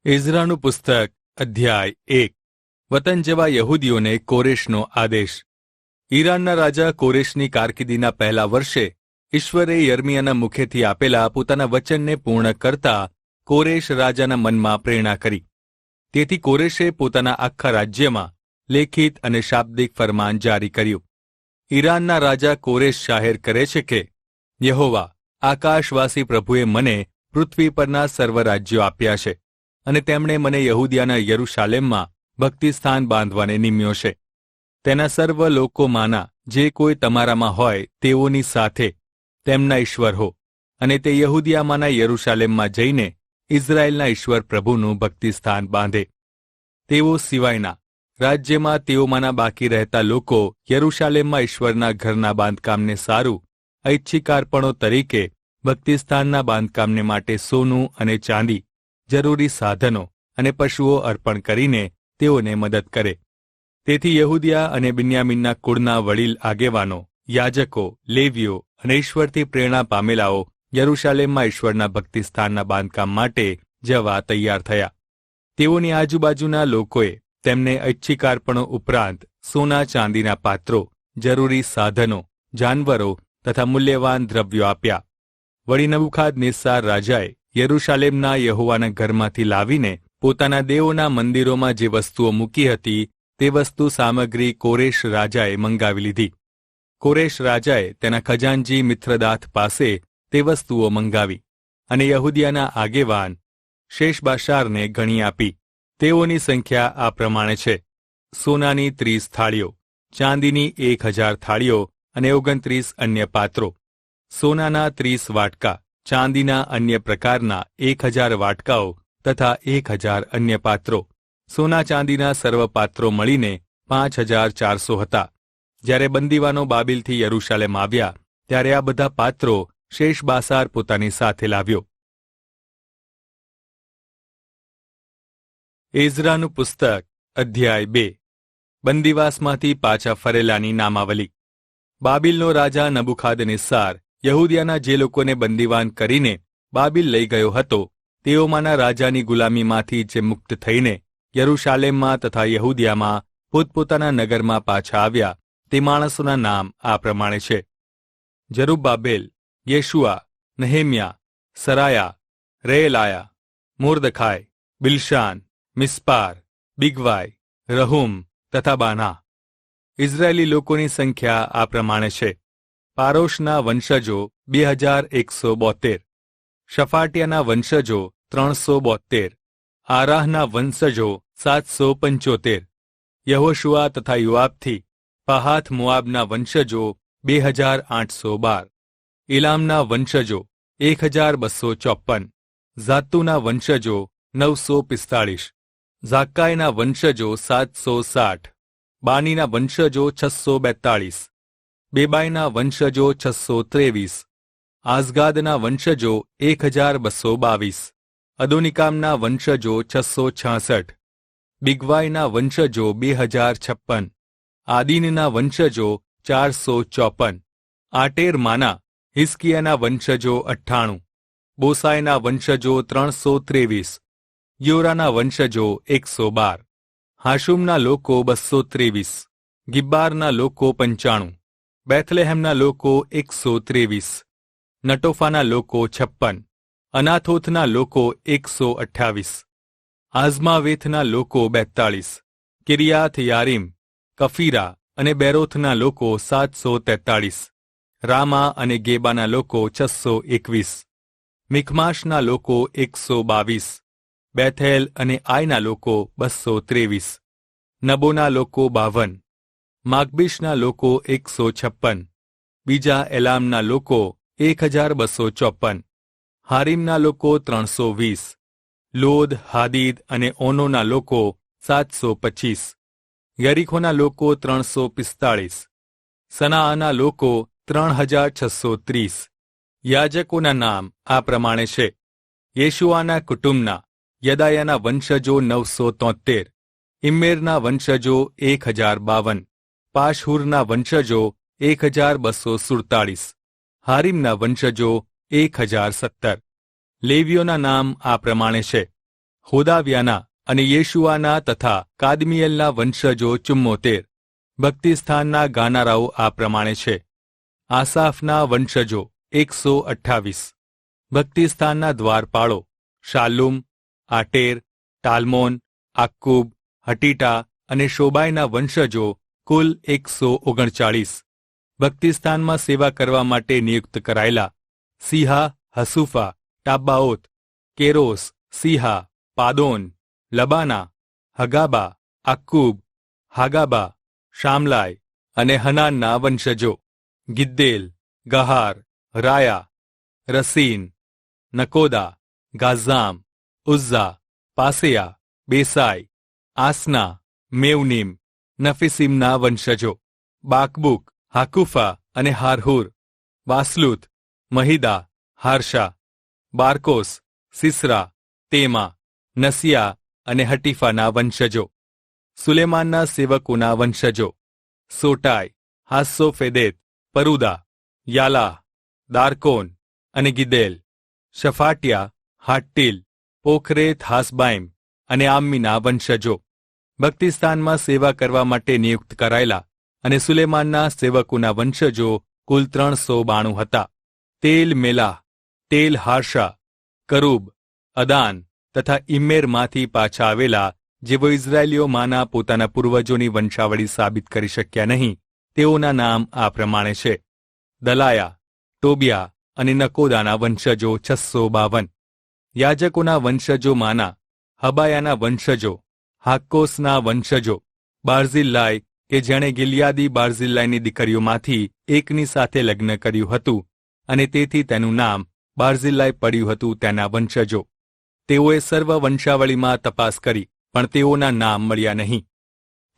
ઇઝરાનું પુસ્તક અધ્યાય 1 વતન જવા યહૂદીઓને કોરેશનો આદેશ। ઈરાનના રાજા કોરેશની કારકિર્દીના પહેલા વર્ષે ઈશ્વરે યર્મિયાના મુખેથી આપેલા પોતાના વચનને પૂર્ણ કરતા કોરેશ રાજાના મનમાં પ્રેરણા કરી। તેથી કોરેશે પોતાના આખા રાજ્યમાં લેખિત અને શાબ્દિક ફરમાન જારી કર્યું। ઈરાનના રાજા કોરેશ જાહેર કરે છે કે યહોવા આકાશવાસી પ્રભુએ મને પૃથ્વી પરના સર્વ રાજ્યો આપ્યા છે અને તેમણે મને યહૂદિયાના યરૂશાલેમમાં ભક્તિસ્થાન બાંધવાને નિમ્યો છે। તેના સર્વ લોકોમાંના જે કોઈ તમારામાં હોય તેઓની સાથે તેમના ઈશ્વર હો, અને તે યહૂદિયામાંના યરૂશાલેમમાં જઈને ઇઝરાયેલના ઈશ્વર પ્રભુનું ભક્તિસ્થાન બાંધે। તેઓ સિવાયના રાજ્યમાં તેઓમાંના બાકી રહેતા લોકો યરૂશાલેમમાં ઈશ્વરના ઘરના બાંધકામને સારું ઐચ્છિકાર્પણો તરીકે ભક્તિસ્થાનના બાંધકામને માટે સોનું અને ચાંદી, જરૂરી સાધનો અને પશુઓ અર્પણ કરીને તેઓને મદદ કરે। તેથી યહૂદિયા અને બિન્યામીનના કુળના વડીલ આગેવાનો, યાજકો, લેવીઓ અને ઈશ્વરથી પ્રેરણા પામેલાઓ યરૂશાલેમમાં ઈશ્વરના ભક્તિસ્થાનના બાંધકામ માટે જવા તૈયાર થયા। તેઓની આજુબાજુના લોકોએ તેમને ઐચ્છિકાર્પણો ઉપરાંત સોના ચાંદીના પાત્રો, જરૂરી સાધનો, જાનવરો તથા મૂલ્યવાન દ્રવ્યો આપ્યા। વળી નબુખાદનેસ્સાર રાજાએ યરૂશાલેમના યહોવાના ઘરમાંથી લાવીને પોતાના દેવોના મંદિરોમાં જે વસ્તુઓ મૂકી હતી તે વસ્તુ સામગ્રી કોરેશ રાજાએ મંગાવી લીધી। કોરેશ રાજાએ તેના ખજાનજી મિથ્રદાથ પાસે તે વસ્તુઓ મંગાવી અને યહૂદિયાના આગેવાન શેશબાશારને ગણી આપી। તેઓની સંખ્યા આ પ્રમાણે છે: સોનાની 30 થાળીઓ, ચાંદીની 1000 થાળીઓ અને 29 અન્ય પાત્રો, સોનાના 30 વાટકા, ચાંદીના અન્ય પ્રકારના 1000 વાટકાઓ તથા 1000 અન્ય પાત્રો। સોના ચાંદીના સર્વ પાત્રો મળીને 5400 હતા। જ્યારે બંદીવાનો બાબિલથી યરૂશાલેમ આવ્યા ત્યારે આ બધા પાત્રો શેશબાશાર પોતાની સાથે લાવ્યો। એઝરાનું પુસ્તક અધ્યાય 2 બંદીવાસમાંથી પાછા ફરેલાની નામાવલી। બાબિલનો રાજા નબુખાદનેસ્સાર યહૂદિયાના જે લોકોને બંદીવાન કરીને બાબિલ લઈ ગયો હતો તેઓમાંના રાજાની ગુલામીમાંથી જે મુક્ત થઈને યરૂશાલેમમાં તથા યહૂદિયામાં પોતપોતાના નગરમાં પાછા આવ્યા તે માણસોના નામ આ પ્રમાણે છે: જરુબ્બાબેલ, યેશુઆ, નહેમ્યા, સરાયા, રેએલાયા, મોર્દખાય, બિલશાન, મિસ્પાર, બિગવાય, રહુમ તથા બાના। ઇઝરાયેલી લોકોની સંખ્યા આ પ્રમાણે છે: પારોશના વંશજો 2172, શફાટિયાના વંશજો 372, આરાહના વંશજો 775, યહોશુઆ તથા યોઆબથી પહાથ મોઆબના વંશજો 2812, ઇલામના વંશજો 1254, ઝાતુના વંશજો 945, ઝાક્કાઈના વંશજો 760, બાનીના વંશજો 642, બેબાઈના વંશજો 623, આઝગાદના વંશજો 1222, અદોનિકામના વંશજો 666, બિગવાઈના વંશજો 2056, આદીનના વંશજો 454, આટેરમાના હિસ્કિયાના વંશજો 98, બોસાઈના વંશજો 323, યોરાના વંશજો 112, હાશુમના લોકો 223, ગિબ્બારના લોકો 95, બેથલેહેમના લોકો 123, નટોફાના લોકો 56, અનાથોથના લોકો 128, આઝમાવેથના લોકો 42, કિરિયાથ યારીમ, કફીરા અને બેરોથના લોકો 743, રામા અને ગેબાના લોકો 621, મિખમાશના લોકો 122, બેથેલ અને આઈના લોકો 223, નબોના લોકો 52, માગબીશના લોકો 156, બીજા એલામના લોકો 1254, હારીમના લોકો 320, લોદ, હાદીદ અને ઓનોના લોકો 725, યરીખોના લોકો 345, સનાઆના લોકો 3630। યાજકોના નામ આ પ્રમાણે છે: યેશુઆના કુટુંબના યદાયાના વંશજો 973, ઇમ્મેરના વંશજો 1052, પાશહુરના વંશજો 1247, હારીમના વંશજો 1017। લેવીઓના નામ આ પ્રમાણે છે: હોદાવ્યાના અને યેશુઆના તથા કાદમિયેલના વંશજો 74. ભક્તિસ્થાનના ગાનારાઓ આ પ્રમાણે છે: આસાફના વંશજો 128. ભક્તિસ્થાનના દ્વારપાળો શાલુમ, આટેર, ટાલમોન, આક્કુબ, હટીટા અને શોબાયના વંશજો કુલ 139. ભક્તિસ્થાનમાં સેવા કરવા માટે નિયુક્ત કરાયેલા સીહા, હસુફા, ટાબ્બાઓત, કેરોસ, સીહા, પાદોન, લબાના, હગાબા, આક્કુબ, હાગાબા, શામલાય અને હનાનના વંશજો ગિદ્દેલ, ગહાર, રાયા, રસીન, નકોદા, ગાઝામ, ઉઝ્ઝા, પાસેયા, બેસાય, આસના, મેવનીમ, નફીસીમના વંશજો બાકબુક, હાકુફા અને હારહુર, બાસલુત, મહિદા, હાર્ષા, બારકોસ, સિસરા, તેમા, નસિયા અને હટીફાના વંશજો સુલેમાનના સેવકોના વંશજો સોટાય, હાસ્સોફેદેત, પરુદા, યાલાહ, દારકોન અને ગિદેલ, શફાટિયા, હાટ્ટીલ, પોખરેત હાસબાઇમ અને આમ્મીના વંશજો ભક્તિસ્થાનમાં સેવા કરવા માટે નિયુક્ત કરાયેલા અને સુલેમાનના સેવકોના વંશજો કુલ 392 હતા. તેલ મેલાહ, તેલ હાર્ષા, કરૂબ, અદાન તથા ઇમ્મેરમાંથી પાછા આવેલા જેઓ ઇઝરાયેલીઓમાંના પોતાના પૂર્વજોની વંશાવળી સાબિત કરી શક્યા નહીં, તેઓના નામ આ પ્રમાણે છે: દલાયા, ટોબિયા અને નકોદાના વંશજો 652. યાજકોના વંશજોમાંના હબાયાના વંશજો હાક્કોસના વંશજો બાર્ઝિલ્લાય કે જેણે ગિલિયાદી બાર્ઝિલ્લાયની દીકરીઓમાંથી એકની સાથે લગ્ન કર્યું હતું અને તેથી તેનું નામ બાર્ઝિલ્લાય પડ્યું હતું, તેના વંશજો. તેઓએ સર્વ વંશાવળીમાં તપાસ કરી પણ તેઓના નામ મળ્યા નહીં.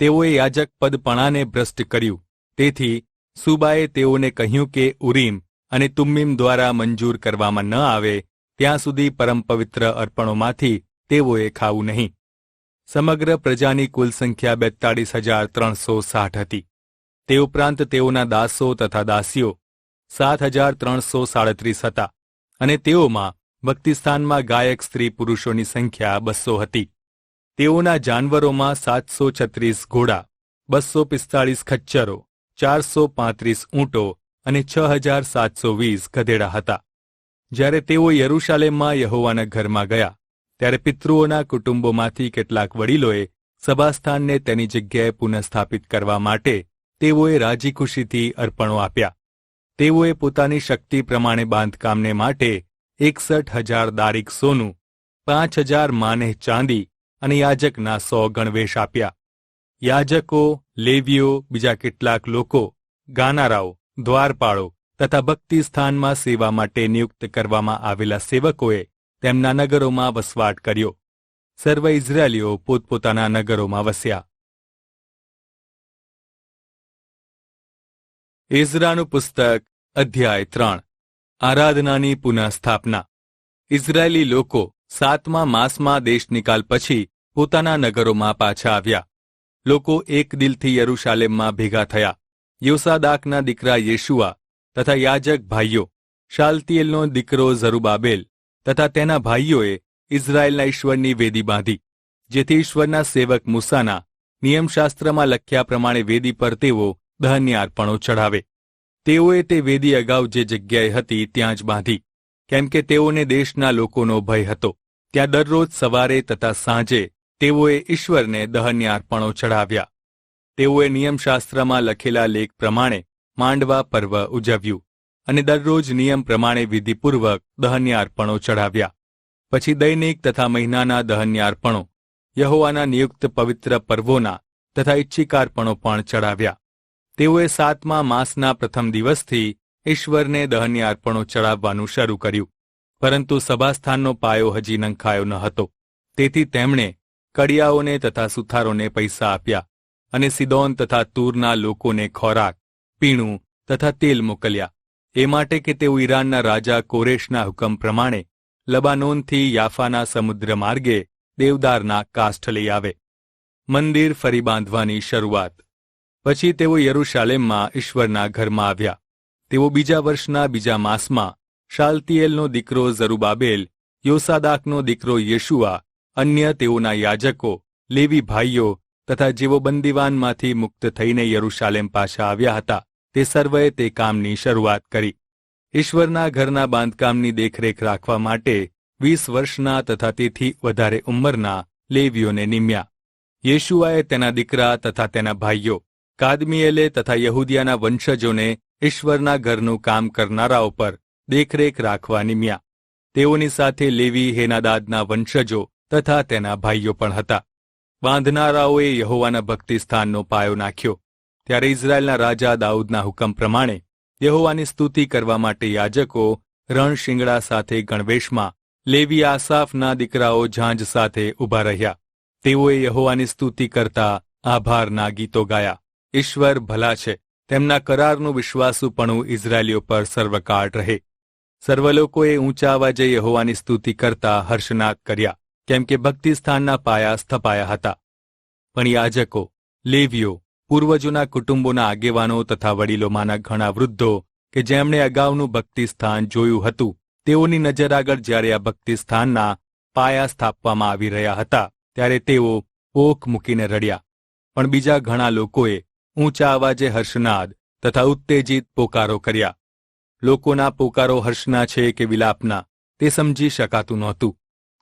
તેઓએ યાજક પદપણાને ભ્રષ્ટ કર્યું, તેથી સુબાએ તેઓને કહ્યું કે ઉરીમ અને તુમ્મીમ દ્વારા મંજૂર કરવામાં ન આવે ત્યાં સુધી પરમપવિત્ર અર્પણોમાંથી તેઓએ ખાવું નહીં. સમગ્ર પ્રજાની કુલ સંખ્યા 42,360 હતી. તે ઉપરાંત તેઓના દાસો તથા દાસીઓ 7,337 હતા અને તેઓમાં ભક્તિસ્થાનમાં ગાયક સ્ત્રી પુરુષોની સંખ્યા 200 હતી. તેઓના જાનવરોમાં 736 ઘોડા, 245 ખચ્ચરો, 435 ઊંટો અને 6,720 ગધેડા હતા. જ્યારે તેઓ યરૂશાલેમમાં યહોવાના ઘરમાં ગયા ત્યારે પિતૃઓના કુટુંબોમાંથી કેટલાક વડીલોએ સભાસ્થાનને તેની જગ્યાએ પુનઃસ્થાપિત કરવા માટે તેઓએ રાજી ખુશીથી અર્પણો આપ્યા. તેઓએ પોતાની શક્તિ પ્રમાણે બાંધકામને માટે 61,000 દારીક સોનું, 5,000 માનેહ ચાંદી અને યાજકના 100 ગણવેશ આપ્યા. યાજકો, લેવીઓ, બીજા કેટલાક લોકો, ગાનારાઓ, દ્વારપાળો તથા ભક્તિસ્થાનમાં સેવા માટે નિયુક્ત કરવામાં આવેલા સેવકોએ તેમના નગરોમાં વસવાટ કર્યો. સર્વ ઇઝરાયેલીઓ પોતપોતાના નગરોમાં વસ્યા. એઝરાનું પુસ્તક અધ્યાય 3. આરાધનાની પુનઃસ્થાપના. ઇઝરાયેલી લોકો 7મા માસમાં દેશ નિકાલ પછી પોતાના નગરોમાં પાછા આવ્યા. લોકો એક દિલથી યરૂશાલેમમાં ભેગા થયા. યોસાદાકના દીકરા યેશુઆ તથા યાજક ભાઈઓ, શાલતિયેલનો દીકરો ઝરુબાબેલ તથા તેના ભાઈઓએ ઇઝરાયેલના ઈશ્વરની વેદી બાંધી, જેથી ઈશ્વરના સેવક મૂસાના નિયમશાસ્ત્રમાં લખ્યા પ્રમાણે વેદી પર તેઓ દહનની અર્પણો ચઢાવે. તેઓએ તે વેદી અગાઉ જે જગ્યાએ હતી ત્યાં જ બાંધી, કેમ કે તેઓને દેશના લોકોનો ભય હતો. ત્યાં દરરોજ સવારે તથા સાંજે તેઓએ ઈશ્વરને દહનની અર્પણો ચઢાવ્યા. તેઓએ નિયમશાસ્ત્રમાં લખેલા લેખ પ્રમાણે માંડવા પર્વ ઉજવ્યું અને દરરોજ નિયમ પ્રમાણે વિધિપૂર્વક દહનની અર્પણો ચઢાવ્યા. પછી દૈનિક તથા મહિનાના દહનની અર્પણો, યહોવાના નિયુક્ત પવિત્ર પર્વોના તથા ઈચ્છિકાર્પણો પણ ચઢાવ્યા. તેઓએ 7મા માસના પ્રથમ દિવસથી ઈશ્વરને દહનની અર્પણો ચઢાવવાનું શરૂ કર્યું, પરંતુ સભાસ્થાનનો પાયો હજી નંખાયો ન હતો. તેથી તેમણે કડિયાઓને તથા સુથારોને પૈસા આપ્યા અને સિદોન તથા તૂરના લોકોને ખોરાક, પીણું તથા તેલ મોકલ્યા, એ માટે કે તેઓ ઈરાનના રાજા કોરેશના હુકમ પ્રમાણે લબાનોનથી યાફાના સમુદ્ર માર્ગે દેવદારના કાષ્ઠ લઈ આવે. મંદિર ફરી બાંધવાની શરૂઆત. પછી તેઓ યરૂશાલેમમાં ઈશ્વરના ઘરમાં આવ્યા. તેઓ બીજા વર્ષના બીજા માસમાં શાલતિયેલનો દીકરો ઝરુબાબેલ, યોસાદાકનો દીકરો યેશુઆ અન્ય તેઓના યાજકો, લેવી ભાઈઓ તથા જેઓ બંદીવાનમાંથી મુક્ત થઈને યરૂશાલેમ પાછા આવ્યા હતા, તે સર્વેએ તે કામની શરૂઆત કરી. ઈશ્વરના ઘરના બાંધકામની દેખરેખ રાખવા માટે 20 વર્ષના તથા તેથી વધારે ઉંમરના લેવીઓને નિમ્યા. યેશુઆએ તેના દીકરા તથા તેના ભાઈઓ, કાદમિએલે તથા યહૂદિયાના વંશજોને ઈશ્વરના ઘરનું કામ કરનારાઓ પર દેખરેખ રાખવા નિમ્યા. તેઓની સાથે લેવી હેનાદાદના વંશજો તથા તેના ભાઈઓ પણ હતા. બાંધનારાઓએ યહોવાના ભક્તિસ્થાનનો પાયો નાખ્યો. ત્યારે ઇઝરાયેલના રાજા દાઉદના હુકમ પ્રમાણે યહોવાની સ્તુતિ કરવા માટે યાજકો રણશિંગડા સાથે ગણવેશમાં, લેવી આસાફના દીકરાઓ ઝાંઝ સાથે ઊભા રહ્યા. તેઓએ યહોવાની સ્તુતિ કરતા આભારના ગીતો ગાયા. ઈશ્વર ભલા છે, તેમના કરારનું વિશ્વાસુપણું ઇઝરાયેલીઓ પર સર્વકાળ રહે. સર્વ લોકોએ ઊંચા અવાજે યહોવાની સ્તુતિ કરતા હર્ષનાદ કર્યા, કેમ કે ભક્તિસ્થાનના પાયા સ્થપાયા હતા. પણ યાજકો, લેવીઓ, પૂર્વજોના કુટુંબોના આગેવાનો તથા વડીલોમાંના ઘણા વૃદ્ધો કે જેમણે અગાઉનું ભક્તિસ્થાન જોયું હતું, તેઓની નજર આગળ જ્યારે આ ભક્તિસ્થાનના પાયા સ્થાપવામાં આવી રહ્યા હતા, ત્યારે તેઓ ઓખ મૂકીને રડ્યા. પણ બીજા ઘણા લોકોએ ઊંચા અવાજે હર્ષનાદ તથા ઉત્તેજિત પોકારો કર્યા. લોકોના પોકારો હર્ષના છે કે વિલાપના, તે સમજી શકાતું નહોતું,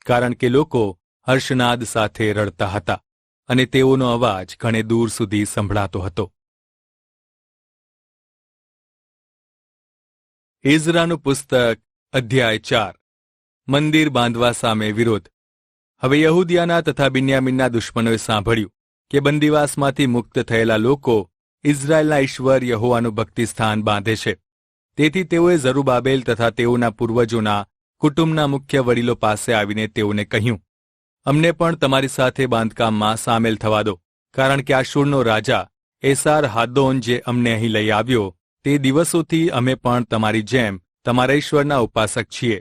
કારણ કે લોકો હર્ષનાદ સાથે રડતા હતા અને તેઓનો અવાજ ઘણે દૂર સુધી સંભળાતો હતો. એઝરાનું પુસ્તક અધ્યાય 4. મંદિર બાંધવા સામે વિરોધ. હવે યહૂદિયાના તથા બિન્યામીનના દુશ્મનોએ સાંભળ્યું કે બંદીવાસમાંથી મુક્ત થયેલા લોકો ઇઝરાયેલના ઈશ્વર યહોવાનું ભક્તિસ્થાન બાંધે છે. તેથી તેઓએ ઝરુબાબેલ તથા તેઓના પૂર્વજોના કુટુંબના મુખ્ય વડીલો પાસે આવીને તેઓને કહ્યું, અમને પણ તમારી સાથે બાંધકામમાં સામેલ થવા દો, કારણ કે આશૂરનો રાજા એસાર હાદ્દોન જે અમને અહીં લઈ આવ્યો, તે દિવસોથી અમે પણ તમારી જેમ તમારા ઈશ્વરના ઉપાસક છીએ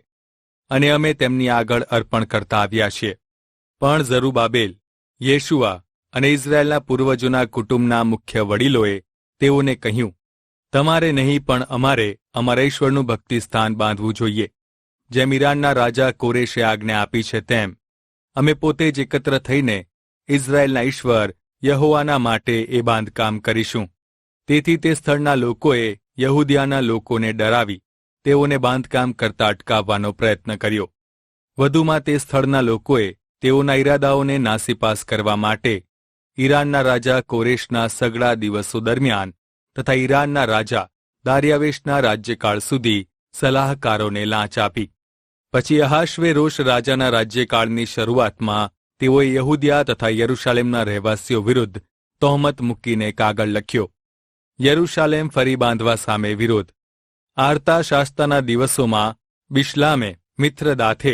અને અમે તેમની આગળ અર્પણ કરતા આવ્યા છીએ. પણ ઝરુબાબેલ, યેશુઆ અને ઇઝરાયેલના પૂર્વજોના કુટુંબના મુખ્ય વડીલોએ તેઓને કહ્યું, તમારે નહીં પણ અમારે અમારા ઈશ્વરનું ભક્તિસ્થાન બાંધવું જોઈએ. જેમ ઈરાનના રાજા કોરેશે આજ્ઞા આપી છે તેમ અમે પોતે જ એકત્ર થઈને ઇઝરાયેલના ઈશ્વર યહોવાના માટે એ બાંધકામ કરીશું. તેથી તે સ્થળના લોકોએ યહૂદિયાના લોકોને ડરાવી તેઓને બાંધકામ કરતા અટકાવવાનો પ્રયત્ન કર્યો. વધુમાં તે સ્થળના લોકોએ તેઓના ઈરાદાઓને નાસીપાસ કરવા માટે ઈરાનના રાજા કોરેશના સગળા દિવસો દરમિયાન તથા ઈરાનના રાજા દારિયાવેશના રાજ્યકાળ સુધી સલાહકારોને લાંચ આપી. પછી અહાશ્વેરોશ રાજાના રાજ્યકાળની શરૂઆતમાં તેઓએ યહૂદિયા તથા યરૂશાલેમના રહેવાસીઓ વિરુદ્ધ તહોમત મૂકીને કાગળ લખ્યો. યરૂશાલેમ ફરી બાંધવા સામે વિરોધ. આર્તાશાસ્તાના દિવસોમાં બિશ્લામે, મિથ્રદાથે,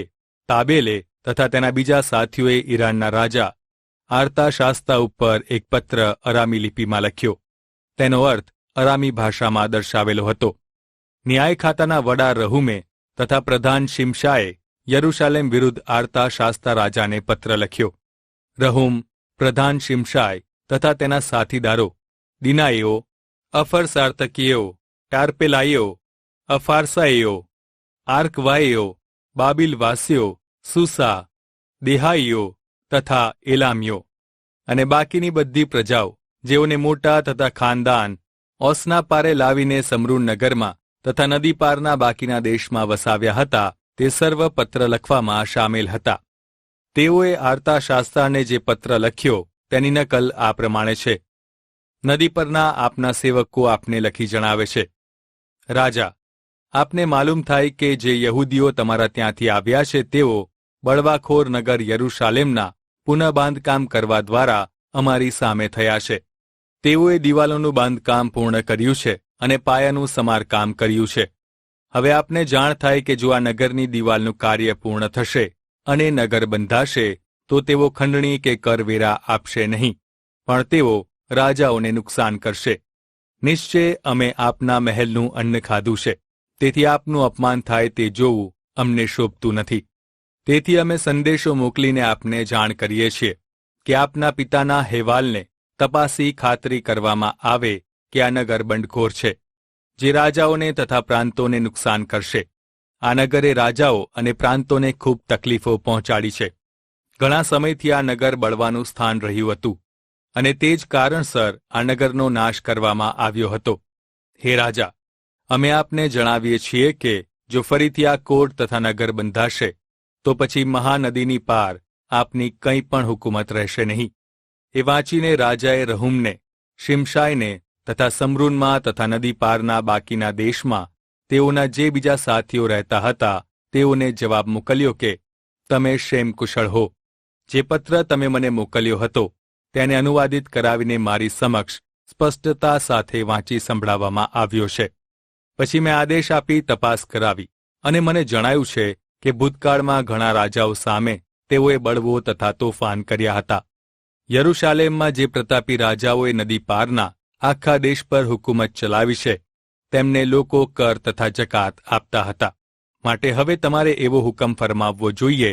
તાબેલે તથા તેના બીજા સાથીઓએ ઈરાનના રાજા આર્તાશાસ્તા ઉપર એક પત્ર અરામી લિપિમાં લખ્યો. તેનો અર્થ અરામી ભાષામાં દર્શાવેલો હતો. ન્યાય ખાતાના વડા રહુમે તથા પ્રધાન શિમશાએ યરૂશાલેમ વિરુદ્ધ આર્તાશાસ્તા રાજાને પત્ર લખ્યો. રહુમ, પ્રધાન શિમશાય તથા તેના સાથીદારો દિનાઈઓ, અફરસાર્તકીઓ, ટાર્પેલાઈઓ, અફારસાઈઓ, આર્કવાઈઓ, બાબિલવાસીઓ, સુસા, દેહાઈઓ તથા એલામીઓ અને બાકીની બધી પ્રજાઓ જેઓને મોટા તથા ખાનદાન ઓસના પારે લાવીને સમરૂન નગરમાં તથા નદી પારના બાકીના દેશમાં વસાવ્યા હતા, તે સર્વ પત્ર લખવામાં સામેલ હતા. તેઓએ આર્તાશાસ્તાને જે પત્ર લખ્યો તેની નકલ આ પ્રમાણે છે. નદી પરના આપના સેવકો આપને લખી જણાવે છે, રાજા, આપને માલુમ થાય કે જે યહૂદીઓ તમારા ત્યાંથી આવ્યા છે તેઓ બળવાખોર નગર યરૂશાલેમના પુનઃબાંધકામ કરવા દ્વારા અમારી સામે થયા છે. તેઓએ દિવાલોનું બાંધકામ પૂર્ણ કર્યું છે અને પાયાનું સમારકામ કર્યું છે. હવે આપને જાણ થાય કે જો આ નગરની દિવાલનું કાર્ય પૂર્ણ થશે અને નગર બંધાશે તો તેઓ ખંડણી કે કરવેરા આપશે નહીં, પણ તેઓ રાજાઓને નુકસાન કરશે. નિશ્ચય અમે આપના મહેલનું અન્ન ખાધું છે, તેથી આપનું અપમાન થાય તે જોવું અમને શોભતું નથી. તેથી અમે સંદેશો મોકલીને આપને જાણ કરીએ છીએ કે આપના પિતાના હેવાલને તપાસી ખાતરી કરવામાં આવે કે આ નગર બંડખોર છે, જે રાજાઓને તથા પ્રાંતોને નુકસાન કરશે. આ નગરે રાજાઓ અને પ્રાંતોને ખૂબ તકલીફો પહોંચાડી છે. ઘણા સમયથી આ નગર બળવાનું સ્થાન રહ્યું હતું, અને તે જ કારણસર આ નગરનો નાશ કરવામાં આવ્યો હતો. હે રાજા, અમે આપને જણાવીએ છીએ કે જો ફરીથી આ કોટ તથા નગર બંધાશે તો પછી મહાનદીની પાર આપની કંઈ પણ હુકુમત રહેશે નહીં. એ વાંચીને રાજાએ રહુમને, શિમશાઈને તથા સમરૂનમાં તથા નદી પારના બાકીના દેશમાં તેઓના જે બીજા સાથીઓ રહેતા હતા તેઓને જવાબ મોકલ્યો કે તમે શેમ કુશળ હો. જે પત્ર તમે મને મોકલ્યો હતો તેને અનુવાદિત કરાવીને મારી સમક્ષ સ્પષ્ટતા સાથે વાંચી સંભળાવવામાં આવ્યો છે. પછી મેં આદેશ આપી તપાસ કરાવી અને મને જણાયું છે કે ભૂતકાળમાં ઘણા રાજાઓ સામે તેઓએ બળવો તથા તોફાન કર્યા હતા. યરૂશાલેમમાં જે પ્રતાપી રાજાઓએ નદી પારના આખા દેશ પર હુકુમત ચલાવી છે તેમને લોકો કર તથા જકાત આપતા હતા. માટે હવે તમારે એવો હુકમ ફરમાવવો જોઈએ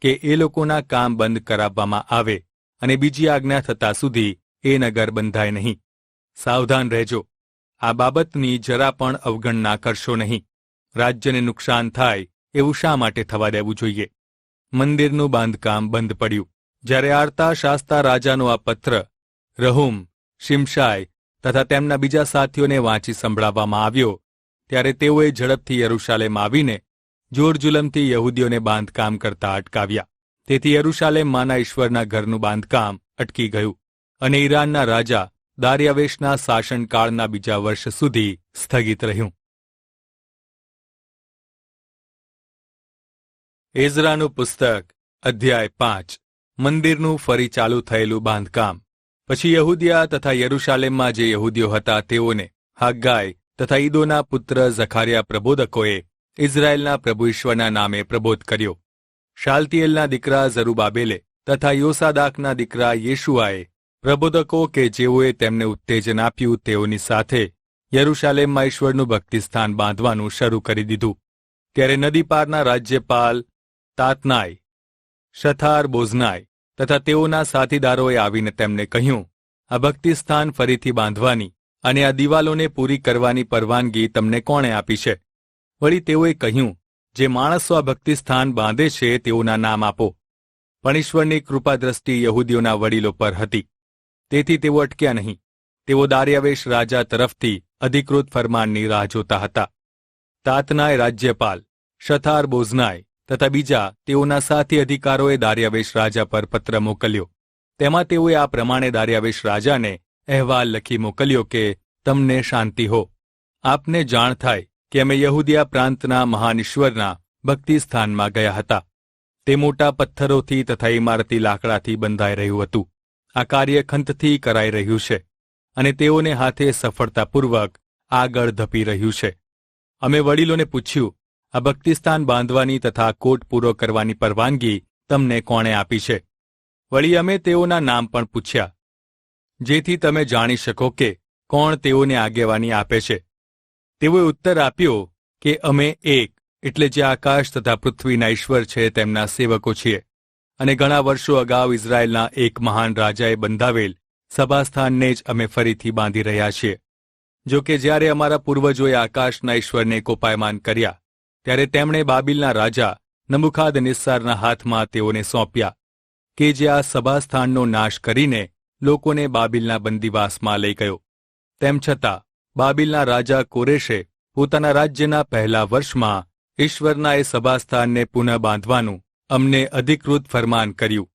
કે એ લોકોના કામ બંધ કરાવવામાં આવે અને બીજી આજ્ઞા થતા સુધી એ નગર બંધાય નહીં. સાવધાન રહેજો, આ બાબતની જરા પણ અવગણના કરશો નહીં. રાજ્યને નુકસાન થાય એવું શા માટે થવા દેવું જોઈએ? મંદિરનું બાંધકામ બંધ પડ્યું. જ્યારે આર્તા શાસ્તા રાજાનો આ પત્ર રહુમ, શિમશાય તથા તેમના બીજા સાથીઓને વાંચી સંભળાવવામાં આવ્યો ત્યારે તેઓએ ઝડપથી યરૂશાલેમ આવીને જોરજુલમથી યહૂદીઓને બાંધકામ કરતા અટકાવ્યા. તેથી યરૂશાલેમમાંના ઈશ્વરના ઘરનું બાંધકામ અટકી ગયું અને ઈરાનના રાજા દાર્યાવેશના શાસનકાળના બીજા વર્ષ સુધી સ્થગિત રહ્યું. એઝરાનું પુસ્તક અધ્યાય 5. મંદિરનું ફરી ચાલુ થયેલું બાંધકામ. પછી યહૂદિયા તથા યરૂશાલેમમાં જે યહૂદીઓ હતા તેઓને હાગ્ગાઈ તથા ઈદોના પુત્ર ઝખારિયા પ્રબોધકોએ ઇઝરાયેલના પ્રભુ ઈશ્વરના નામે પ્રબોધ કર્યો. શાલતિયેલના દીકરા ઝરુબાબેલે તથા યોસાદાકના દીકરા યેશુઆએ પ્રબોધકો કે જેઓએ તેમને ઉત્તેજન આપ્યું તેઓની સાથે યરૂશાલેમમાં ઈશ્વરનું ભક્તિસ્થાન બાંધવાનું શરૂ કરી દીધું. ત્યારે નદી પારના રાજ્યપાલ તાતનાઈ, શથાર બોઝનાઈ તથા તેઓના સાથીદારોએ આવીને તેમને કહ્યું, આ ભક્તિસ્થાન ફરીથી બાંધવાની અને આ દિવાલોને પૂરી કરવાની પરવાનગી તમને કોણે આપી છે? વળી તેઓએ કહ્યું, જે માણસો આ ભક્તિસ્થાન બાંધે છે તેઓના નામ આપો. પણ ઈશ્વરની કૃપાદ્રષ્ટિ યહૂદીઓના વડીલો પર હતી, તેથી તેઓ અટક્યા નહીં. તેઓ દાર્યાવેશ રાજા તરફથી અધિકૃત ફરમાનની રાહ જોતા હતા. તાતનાય રાજ્યપાલ, શથાર બોઝનાય તથા બીજા તેઓના સાથી અધિકારોએ દાર્યાવેશ રાજા પર પત્ર મોકલ્યો. તેમાં તેઓએ આ પ્રમાણે દાર્યાવેશ રાજાને અહેવાલ લખી મોકલ્યો કે તમને શાંતિ હો. આપને જાણ થાય કે અમે યહૂદિયા પ્રાંતના મહાન ઈશ્વરના ભક્તિસ્થાનમાં ગયા હતા. તે મોટા પથ્થરોથી તથા ઇમારતી લાકડાથી બંધાઈ રહ્યું હતું. આ કાર્ય ખંતથી કરાઈ રહ્યું છે અને તેઓને હાથે સફળતાપૂર્વક આગળ ધપી રહ્યું છે. અમે વડીલોને પૂછ્યું, આ ભક્તિસ્થાન બાંધવાની તથા કોટ પૂરો કરવાની પરવાનગી તમને કોણે આપી છે? વળી અમે તેઓના નામ પણ પૂછ્યા, જેથી તમે જાણી શકો કે કોણ તેઓને આગેવાની આપે છે. તેઓએ ઉત્તર આપ્યો કે અમે એક એટલે જે આકાશ તથા પૃથ્વીના ઈશ્વર છે તેમના સેવકો છીએ અને ઘણા વર્ષો અગાઉ ઇઝરાયેલના એક મહાન રાજાએ બંધાવેલ સભાસ્થાનને જ અમે ફરીથી બાંધી રહ્યા છીએ. જો કે જ્યારે અમારા પૂર્વજોએ આકાશના ઈશ્વરને કોપાયમાન કર્યા ત્યારે તેમણે બાબિલના રાજા નબુખાદનેસ્સારના હાથમાં તેઓને સોંપ્યા કે જે આ સભાસ્થાનનો નાશ કરીને લોકોને બાબિલના બંદીવાસમાં લઈ ગયો. તેમ છતાં બાબિલના રાજા કોરેશે પોતાના રાજ્યના પહેલા વર્ષમાં ઈશ્વરના એ સભાસ્થાનને પુનઃ બાંધવાનું અમને અધિકૃત ફરમાન કર્યું.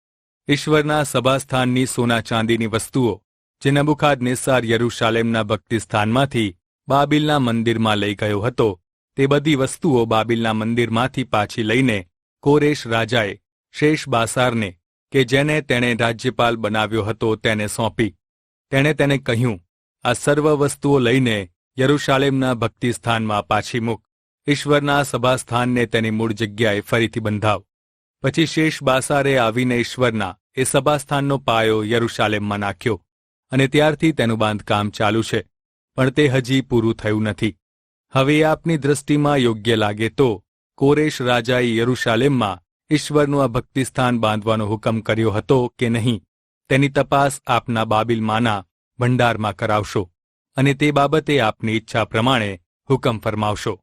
ઈશ્વરના સભાસ્થાનની સોના ચાંદીની વસ્તુઓ જે નબુખાદનેસ્સાર યરૂશાલેમના ભક્તિસ્થાનમાંથી બાબિલના મંદિરમાં લઈ ગયો હતો તે બધી વસ્તુઓ બાબિલના મંદિરમાંથી પાછી લઈને કોરેશ રાજાએ શેશબાસારને કે જેને તેણે રાજ્યપાલ બનાવ્યો હતો તેને સોંપી. તેણે તેને કહ્યું, આ સર્વ વસ્તુઓ લઈને યરૂશાલેમના ભક્તિસ્થાનમાં પાછી મૂક. ઈશ્વરના સભાસ્થાનને તેની મૂળ જગ્યાએ ફરીથી બંધાવ. પછી શેશબાસારે આવીને ઈશ્વરના એ સભાસ્થાનનો પાયો યરૂશાલેમમાં નાખ્યો અને ત્યારથી તેનું બાંધકામ ચાલુ છે, પણ તે હજી પૂરું થયું નથી. હવે આપની દ્રષ્ટિમાં યોગ્ય લાગે તો કોરેશ રાજાએ યરૂશાલેમમાં ઈશ્વરનું આ ભક્તિસ્થાન બાંધવાનો હુકમ કર્યો હતો કે નહીં તેની તપાસ આપના બાબિલમાંના ભંડારમાં કરાવશો અને તે બાબતે આપની ઈચ્છા પ્રમાણે હુકમ ફરમાવશો.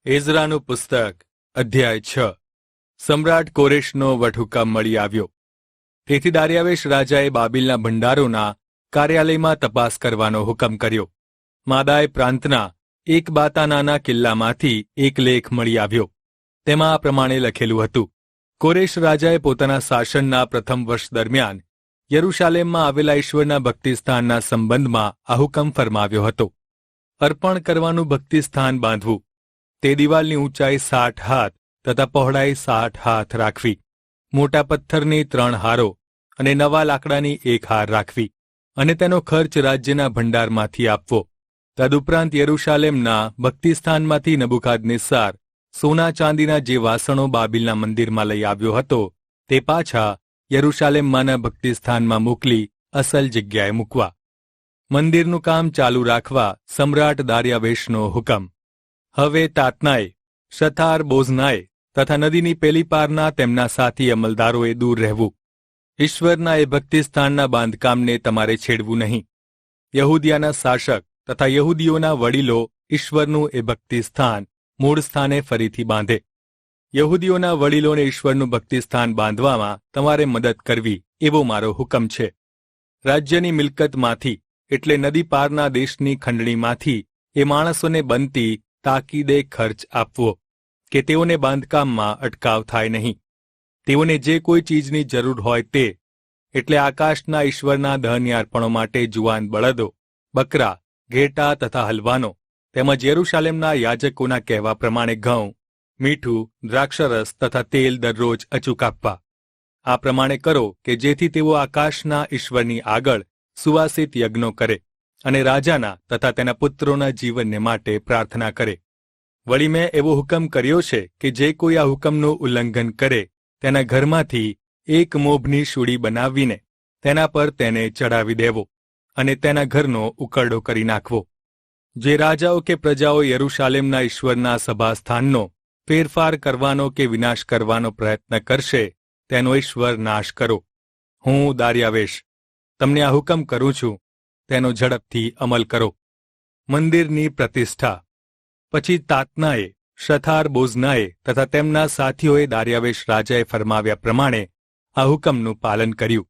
એઝરાનું પુસ્તક અધ્યાય 6 સમ્રાટ કોરેશનો વટહુકમ મળી આવ્યો. તેથી દાર્યાવેશ રાજાએ બાબિલના ભંડારોના કાર્યાલયમાં તપાસ કરવાનો હુકમ કર્યો. માદાય પ્રાંતના એક બાતાનાના કિલ્લામાંથી એક લેખ મળી આવ્યો. તેમાં આ પ્રમાણે લખેલું હતું: કોરેશ રાજાએ પોતાના શાસનના પ્રથમ વર્ષ દરમિયાન યરૂશાલેમમાં આવેલા ઈશ્વરના ભક્તિસ્થાનના સંબંધમાં આ હુકમ ફરમાવ્યો હતો: અર્પણ કરવાનું ભક્તિસ્થાન બાંધવું, તે દિવાલની ઊંચાઈ 60 હાથ તથા પહોળાઈ 60 હાથ રાખવી, મોટા પથ્થરની 3 હારો અને નવા લાકડાની 1 હાર રાખવી, અને તેનો ખર્ચ રાજ્યના ભંડારમાંથી આપવો. તદુપરાંત યરૂશાલેમના ભક્તિસ્થાનમાંથી નબુકાદનેસ્સાર સોના ચાંદીના જે વાસણો બાબિલના મંદિરમાં લઈ આવ્યો હતો તે પાછા યરૂશાલેમમાંના ભક્તિસ્થાનમાં મોકલી અસલ જગ્યાએ મૂકવા. મંદિરનું કામ ચાલુ રાખવા સમ્રાટ દાર્યાવેશનો હુકમ. હવે તાતનાએ, શથાર બોઝનાએ તથા નદીની પેલી પારના તેમના સાથી અમલદારોએ દૂર રહેવું. ઈશ્વરના એ ભક્તિસ્થાનના બાંધકામને તમારે છેડવું નહીં. યહૂદિયાના શાસક તથા યહૂદીઓના વડીલો ઈશ્વરનું એ ભક્તિસ્થાન મૂળ સ્થાને ફરીથી બાંધે. યહૂદીઓના વડીલોને ઈશ્વરનું ભક્તિસ્થાન બાંધવામાં તમારે મદદ કરવી એવો મારો હુકમ છે. રાજ્યની મિલકતમાંથી એટલે નદી પારના દેશની ખંડણીમાંથી એ માણસોને બનતી તાકીદે ખર્ચ આપવો કે તેઓને બાંધકામમાં અટકાવ થાય નહીં. તેઓને જે કોઈ ચીજની જરૂર હોય તે એટલે આકાશના ઈશ્વરના દહનયાર્પણો માટે જુવાન બળદો, બકરા, ઘેટા તથા હલવાનો, તેમજ યરૂશાલેમના યાજકોના કહેવા પ્રમાણે ઘઉં, મીઠું, દ્રાક્ષરસ તથા તેલ દરરોજ અચૂક આપવા. આ પ્રમાણે કરો કે જેથી તેઓ આકાશના ઈશ્વરની આગળ સુવાસિત યજ્ઞો કરે અને રાજાના તથા તેના પુત્રોના જીવનને માટે પ્રાર્થના કરે. વળી મેં એવો હુકમ કર્યો છે કે જે કોઈ આ હુકમનું ઉલ્લંઘન કરે તેના ઘરમાંથી એક મોભની શૂળી બનાવીને તેના પર તેને ચડાવી દેવો અને તેના ઘરનો ઉકરડો કરી નાખવો. જે રાજાઓ કે પ્રજાઓ યરૂશાલેમના ઈશ્વરના સભાસ્થાનનો ફેરફાર કરવાનો કે વિનાશ કરવાનો પ્રયત્ન કરશે તેનો ઈશ્વર નાશ કરો. હું દાર્યાવેશ તમને આ હુકમ કરું છું, તેનો ઝડપથી અમલ કરો. મંદિરની પ્રતિષ્ઠા. પછી તાતનાએ, શથાર બોઝનાએ તથા તેમના સાથીઓએ દાર્યાવેશ રાજાએ ફરમાવ્યા પ્રમાણે આ હુકમનું પાલન કર્યું.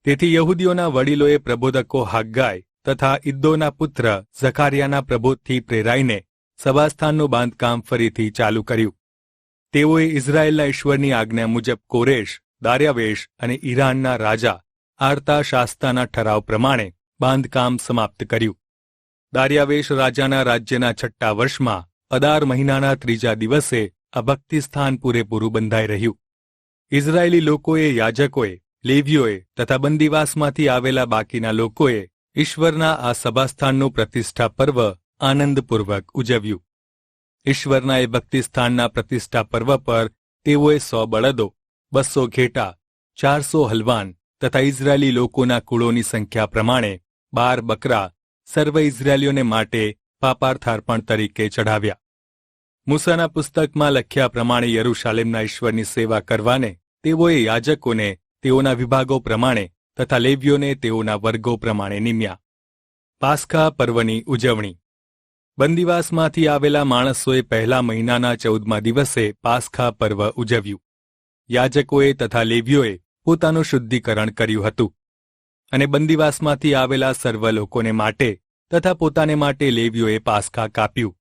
તેથી યહૂદીઓના વડીલોએ પ્રબોધકો હાગ્ગાય તથા ઇદ્દોના પુત્ર ઝકારિયાના પ્રબોધથી પ્રેરાઈને સભાસ્થાનનું બાંધકામ ફરીથી ચાલુ કર્યું. તેઓએ ઇઝરાયેલના ઈશ્વરની આજ્ઞા મુજબ કોરેશ, દાર્યાવેશ અને ઈરાનના રાજા આર્તાશાસ્તાના ઠરાવ પ્રમાણે બાંધકામ સમાપ્ત કર્યું. દાર્યાવેશ રાજાના રાજ્યના 6 વર્ષમાં અદાર મહિનાના 3જા દિવસે આ ભક્તિસ્થાન પૂરેપૂરું બંધાઈ રહ્યું. ઇઝરાયેલી લોકોએ, યાજકોએ, લેવીઓએ તથા બંદીવાસમાંથી આવેલા બાકીના લોકોએ ઈશ્વરના આ સભાસ્થાનનું પ્રતિષ્ઠા પર્વ આનંદપૂર્વક ઉજવ્યું. ઈશ્વરના એ ભક્તિસ્થાનના પ્રતિષ્ઠા પર્વ પર તેઓએ 100 બળદો, 200 ઘેટા, 400 હલવાન તથા ઇઝરાયેલી લોકોના કુળોની સંખ્યા પ્રમાણે 12 બકરા સર્વ ઇઝરાયેલીઓને માટે પાપાર્થાર્પણ તરીકે ચઢાવ્યા. મૂસાના પુસ્તકમાં લખ્યા પ્રમાણે યરૂશાલેમના ઈશ્વરની સેવા કરવાને તેઓએ યાજકોને તેઓના વિભાગો પ્રમાણે તથા લેવીઓને તેઓના વર્ગો પ્રમાણે નિમ્યા. પાસ્કા પર્વની ઉજવણી. બંદીવાસમાંથી આવેલા માણસોએ પહેલા મહિનાના 14મા દિવસે પાસ્કા પર્વ ઉજવ્યું. યાજકોએ તથા લેવીઓએ પોતાનું શુદ્ધિકરણ કર્યું હતું અને બંદીવાસમાંથી આવેલા સર્વ લોકોને માટે તથા પોતાને માટે લેવીઓએ પાસ્કા કાપ્યું.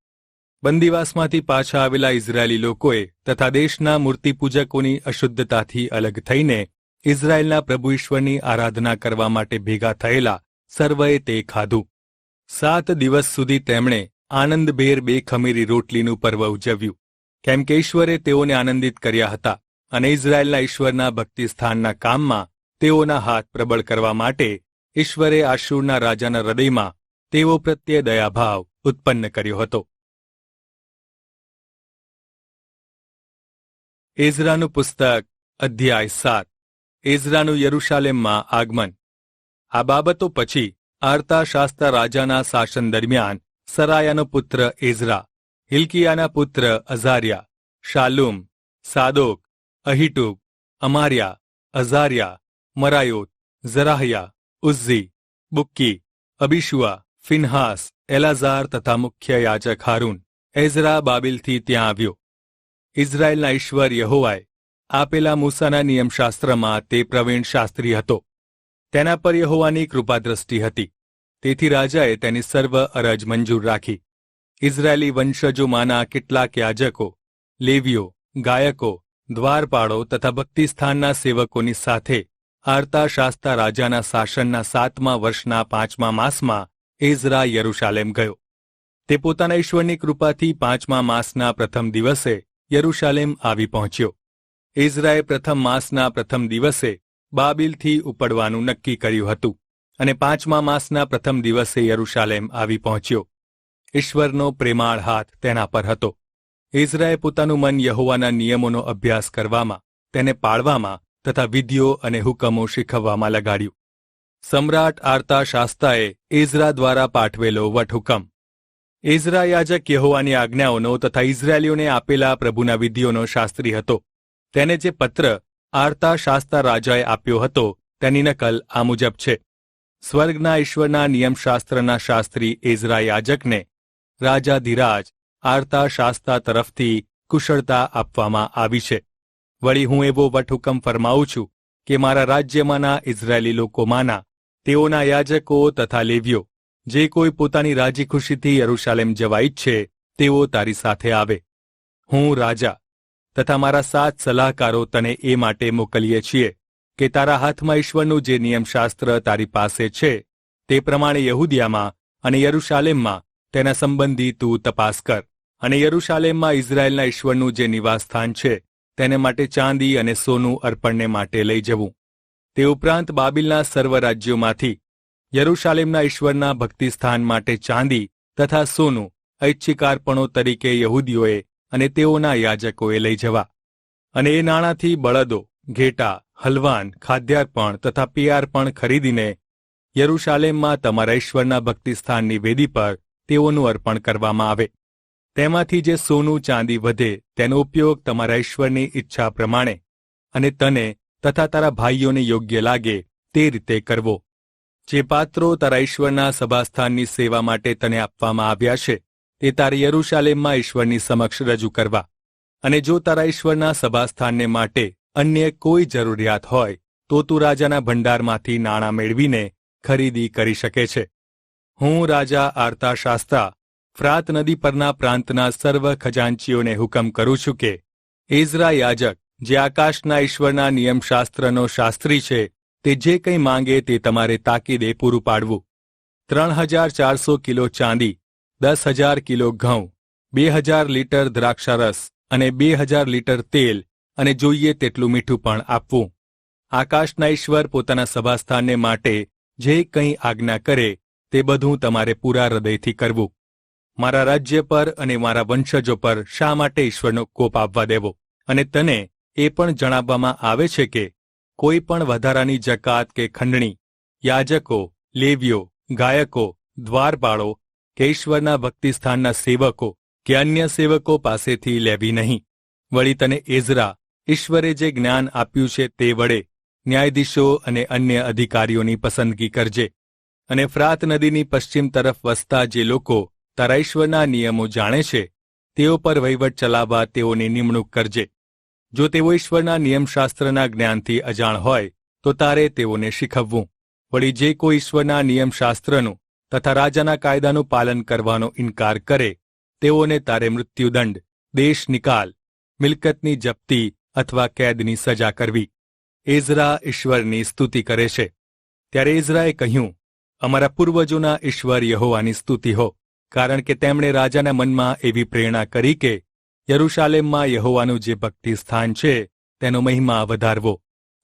બંદીવાસમાંથી પાછા આવેલા ઇઝરાયેલી લોકોએ તથા દેશના મૂર્તિપૂજકોની અશુદ્ધતાથી અલગ થઈને ઇઝરાયેલના પ્રભુ ઈશ્વરની આરાધના કરવા માટે ભેગા થયેલા સર્વએ તે ખાધું. 7 દિવસ સુધી તેમણે આનંદભેર બેખમીરી રોટલીનું પર્વ ઉજવ્યું, કેમ કે ઈશ્વરે તેઓને આનંદિત કર્યા હતા અને ઇઝરાયેલના ઈશ્વરના ભક્તિસ્થાનના કામમાં તેઓના હાથ પ્રબળ કરવા માટે ઈશ્વરે આશુરના રાજાના હૃદયમાં તેઓ પ્રત્યે દયાભાવ ઉત્પન્ન કર્યો હતો. એઝરાનું પુસ્તક અધ્યાય 7. એઝરાનું યરૂશાલેમમાં આગમન. આ બાબતો પછી આર્તાશાસ્તા રાજાના શાસન દરમિયાન સરાયાનો પુત્ર એઝરા, હિલ્કિયાના પુત્ર અઝારિયા, શાલુમ, સાદોક, અહીટુબ, અમાર્યા, અઝારિયા, મરાયોત, ઝરાહયા, ઉઝ્ઝી, બુક્કી, અબીશુઆ, ફિનહાસ, એલાઝાર તથા મુખ્ય યાજક હારૂન. એઝરા બાબિલથી ત્યાં આવ્યો. ઇઝરાયેલના ઈશ્વર યહોવાએ આપેલા મૂસાના નિયમશાસ્ત્રમાં તે પ્રવીણ શાસ્ત્રી હતો. તેના પર યહોવાની કૃપાદ્રષ્ટિ હતી. તેથી રાજાએ તેની સર્વ અરજ મંજૂર રાખી. ઇઝરાયેલી વંશજોમાંના કેટલાક યાજકો, લેવીઓ, ગાયકો, દ્વારપાળો તથા ભક્તિસ્થાનના સેવકોની સાથે આર્તાશાસ્તા રાજાના શાસનના 7મા વર્ષના 5મા માસમાં એઝરા યરૂશાલેમ ગયો. તે પોતાના ઈશ્વરની કૃપાથી 5મા માસના પ્રથમ દિવસે યરૂશાલેમ આવી પહોંચ્યો. એઝરાએ પ્રથમ માસના પ્રથમ દિવસે બાબિલથી ઉપડવાનું નક્કી કર્યું હતું અને 5મા માસના પ્રથમ દિવસે યરૂશાલેમ આવી પહોંચ્યો. ઈશ્વરનો પ્રેમાળ હાથ તેના પર હતો. એઝરાએ પોતાનું મન યહોવાના નિયમોનો અભ્યાસ કરવામાં, તેને પાળવામાં તથા વિધિઓ અને હુકમો શીખવવામાં લગાડ્યું. સમ્રાટ આર્તાશાસ્તાએ એઝરા દ્વારા પાઠવેલો વટહુકમ. એઝરા યાજક યહોવાની આજ્ઞાઓનો તથા ઇઝરાયેલીઓને આપેલા પ્રભુના વિધિઓનો શાસ્ત્રી હતો. તેને જે પત્ર આર્તાશાસ્તા રાજાએ આપ્યો હતો તેની નકલ આ મુજબ છે. સ્વર્ગના ઈશ્વરના નિયમશાસ્ત્રના શાસ્ત્રી એઝરા યાજકને રાજાધિરાજ આર્તાશાસ્તા તરફથી કુશળતા આપવામાં આવી છે. વળી હું એવો વટહુકમ ફરમાવું છું કે મારા રાજ્યમાંના ઇઝરાયેલી લોકોમાંના તેઓના યાજકો તથા લેવીઓ જે કોઈ પોતાની રાજી ખુશીથી યરૂશાલેમ જવા ઈચ્છે તેઓ તારી સાથે આવે. હું રાજા તથા મારા 7 સલાહકારો તને એ માટે મોકલીએ છીએ કે તારા હાથમાં ઈશ્વરનું જે નિયમશાસ્ત્ર તારી પાસે છે તે પ્રમાણે યહૂદિયામાં અને યરૂશાલેમમાં તેના સંબંધી તું તપાસ કર અને યરૂશાલેમમાં ઇઝરાયેલના ઈશ્વરનું જે નિવાસસ્થાન છે તેને માટે ચાંદી અને સોનું અર્પણને માટે લઈ જવું. તે ઉપરાંત બાબિલના સર્વ રાજ્યોમાંથી યરૂશાલેમના ઈશ્વરના ભક્તિસ્થાન માટે ચાંદી તથા સોનું ઐચ્છિકાર્પણો તરીકે યહૂદીઓએ અને તેઓના યાજકોએ લઈ જવા. અને એ નાણાંથી બળદો, ઘેટા, હલવાન, ખાદ્યાર્પણ તથા પિયાર્પણ ખરીદીને યરૂશાલેમમાં તમારા ઈશ્વરના ભક્તિસ્થાનની વેદી પર તેઓનું અર્પણ કરવામાં આવે. તેમાંથી જે સોનું ચાંદી વધે તેનો ઉપયોગ તમારા ઈશ્વરની ઈચ્છા પ્રમાણે અને તને તથા તારા ભાઈઓને યોગ્ય લાગે તે રીતે કરવો. જે પાત્રો તારા ઈશ્વરના સભાસ્થાનની સેવા માટે તને આપવામાં આવ્યા છે તે તારે યરૂશાલેમમાં ઈશ્વરની સમક્ષ રજૂ કરવા. અને જો તારા ઈશ્વરના સભાસ્થાનને માટે અન્ય કોઈ જરૂરિયાત હોય તો તું રાજાના ભંડારમાંથી નાણાં મેળવીને ખરીદી કરી શકે છે. હું રાજા આર્તાશાસ્તા ફ્રાત નદી પરના પ્રાંતના સર્વ ખજાનચીઓને હુકમ કરું છું કે એઝરા યાજક જે આકાશના ઈશ્વરના નિયમશાસ્ત્રનો શાસ્ત્રી છે તે જે કંઈ માંગે તે તમારે તાકીદે પૂરું પાડવું. 3400 કિલો ચાંદી, 10,000 કિલો ઘઉં, 2,000 લીટર દ્રાક્ષારસ અને 2,000 લીટર તેલ અને જોઈએ તેટલું મીઠું પણ આપવું. આકાશના ઈશ્વર પોતાના સભાસ્થાનને માટે જે કંઈ આજ્ઞા કરે તે બધું તમારે પૂરા હૃદયથી કરવું. મારા રાજ્ય પર અને મારા વંશજો પર શા માટે ઈશ્વરનો કોપ આવવા દેવો? અને તને એ પણ જણાવવામાં આવે છે કે કોઈ પણ વધારાની જકાત કે ખંડણી યાજકો, લેવીઓ, ગાયકો, દ્વારપાળો કે ઈશ્વરના ભક્તિસ્થાનના સેવકો કે અન્ય સેવકો પાસેથી લેવી નહીં. વળી તને એઝરા ઈશ્વરે જે જ્ઞાન આપ્યું છે તે વડે ન્યાયાધીશો અને અન્ય અધિકારીઓની પસંદગી કરજે. અને ફ્રાત નદીની પશ્ચિમ તરફ વસતા જે લોકો તારા ઈશ્વરના નિયમો જાણે છે તેઓ પર વહીવટ ચલાવવા તેઓની નિમણૂક કરજે. જો તેઓ ઈશ્વરના નિયમશાસ્ત્રના જ્ઞાનથી અજાણ હોય તો તારે તેઓને શીખવવું. વળી જે કોઈ ઈશ્વરના નિયમશાસ્ત્રનું તથા રાજાના કાયદાનું પાલન કરવાનો ઇનકાર કરે તેઓને તારે મૃત્યુદંડ, દેશ નિકાલ, મિલકતની જપ્તી અથવા કેદની સજા કરવી. એઝરા ઈશ્વરની સ્તુતિ કરે છે. ત્યારે એઝરાએ કહ્યું, અમારા પૂર્વજોના ઈશ્વર યહોવાની સ્તુતિ હો, કારણ કે તેમણે રાજાના મનમાં એવી પ્રેરણા કરી કે યરૂશાલેમમાં યહોવાનું જે ભક્તિ સ્થાન છે તેનો મહિમા વધારવો.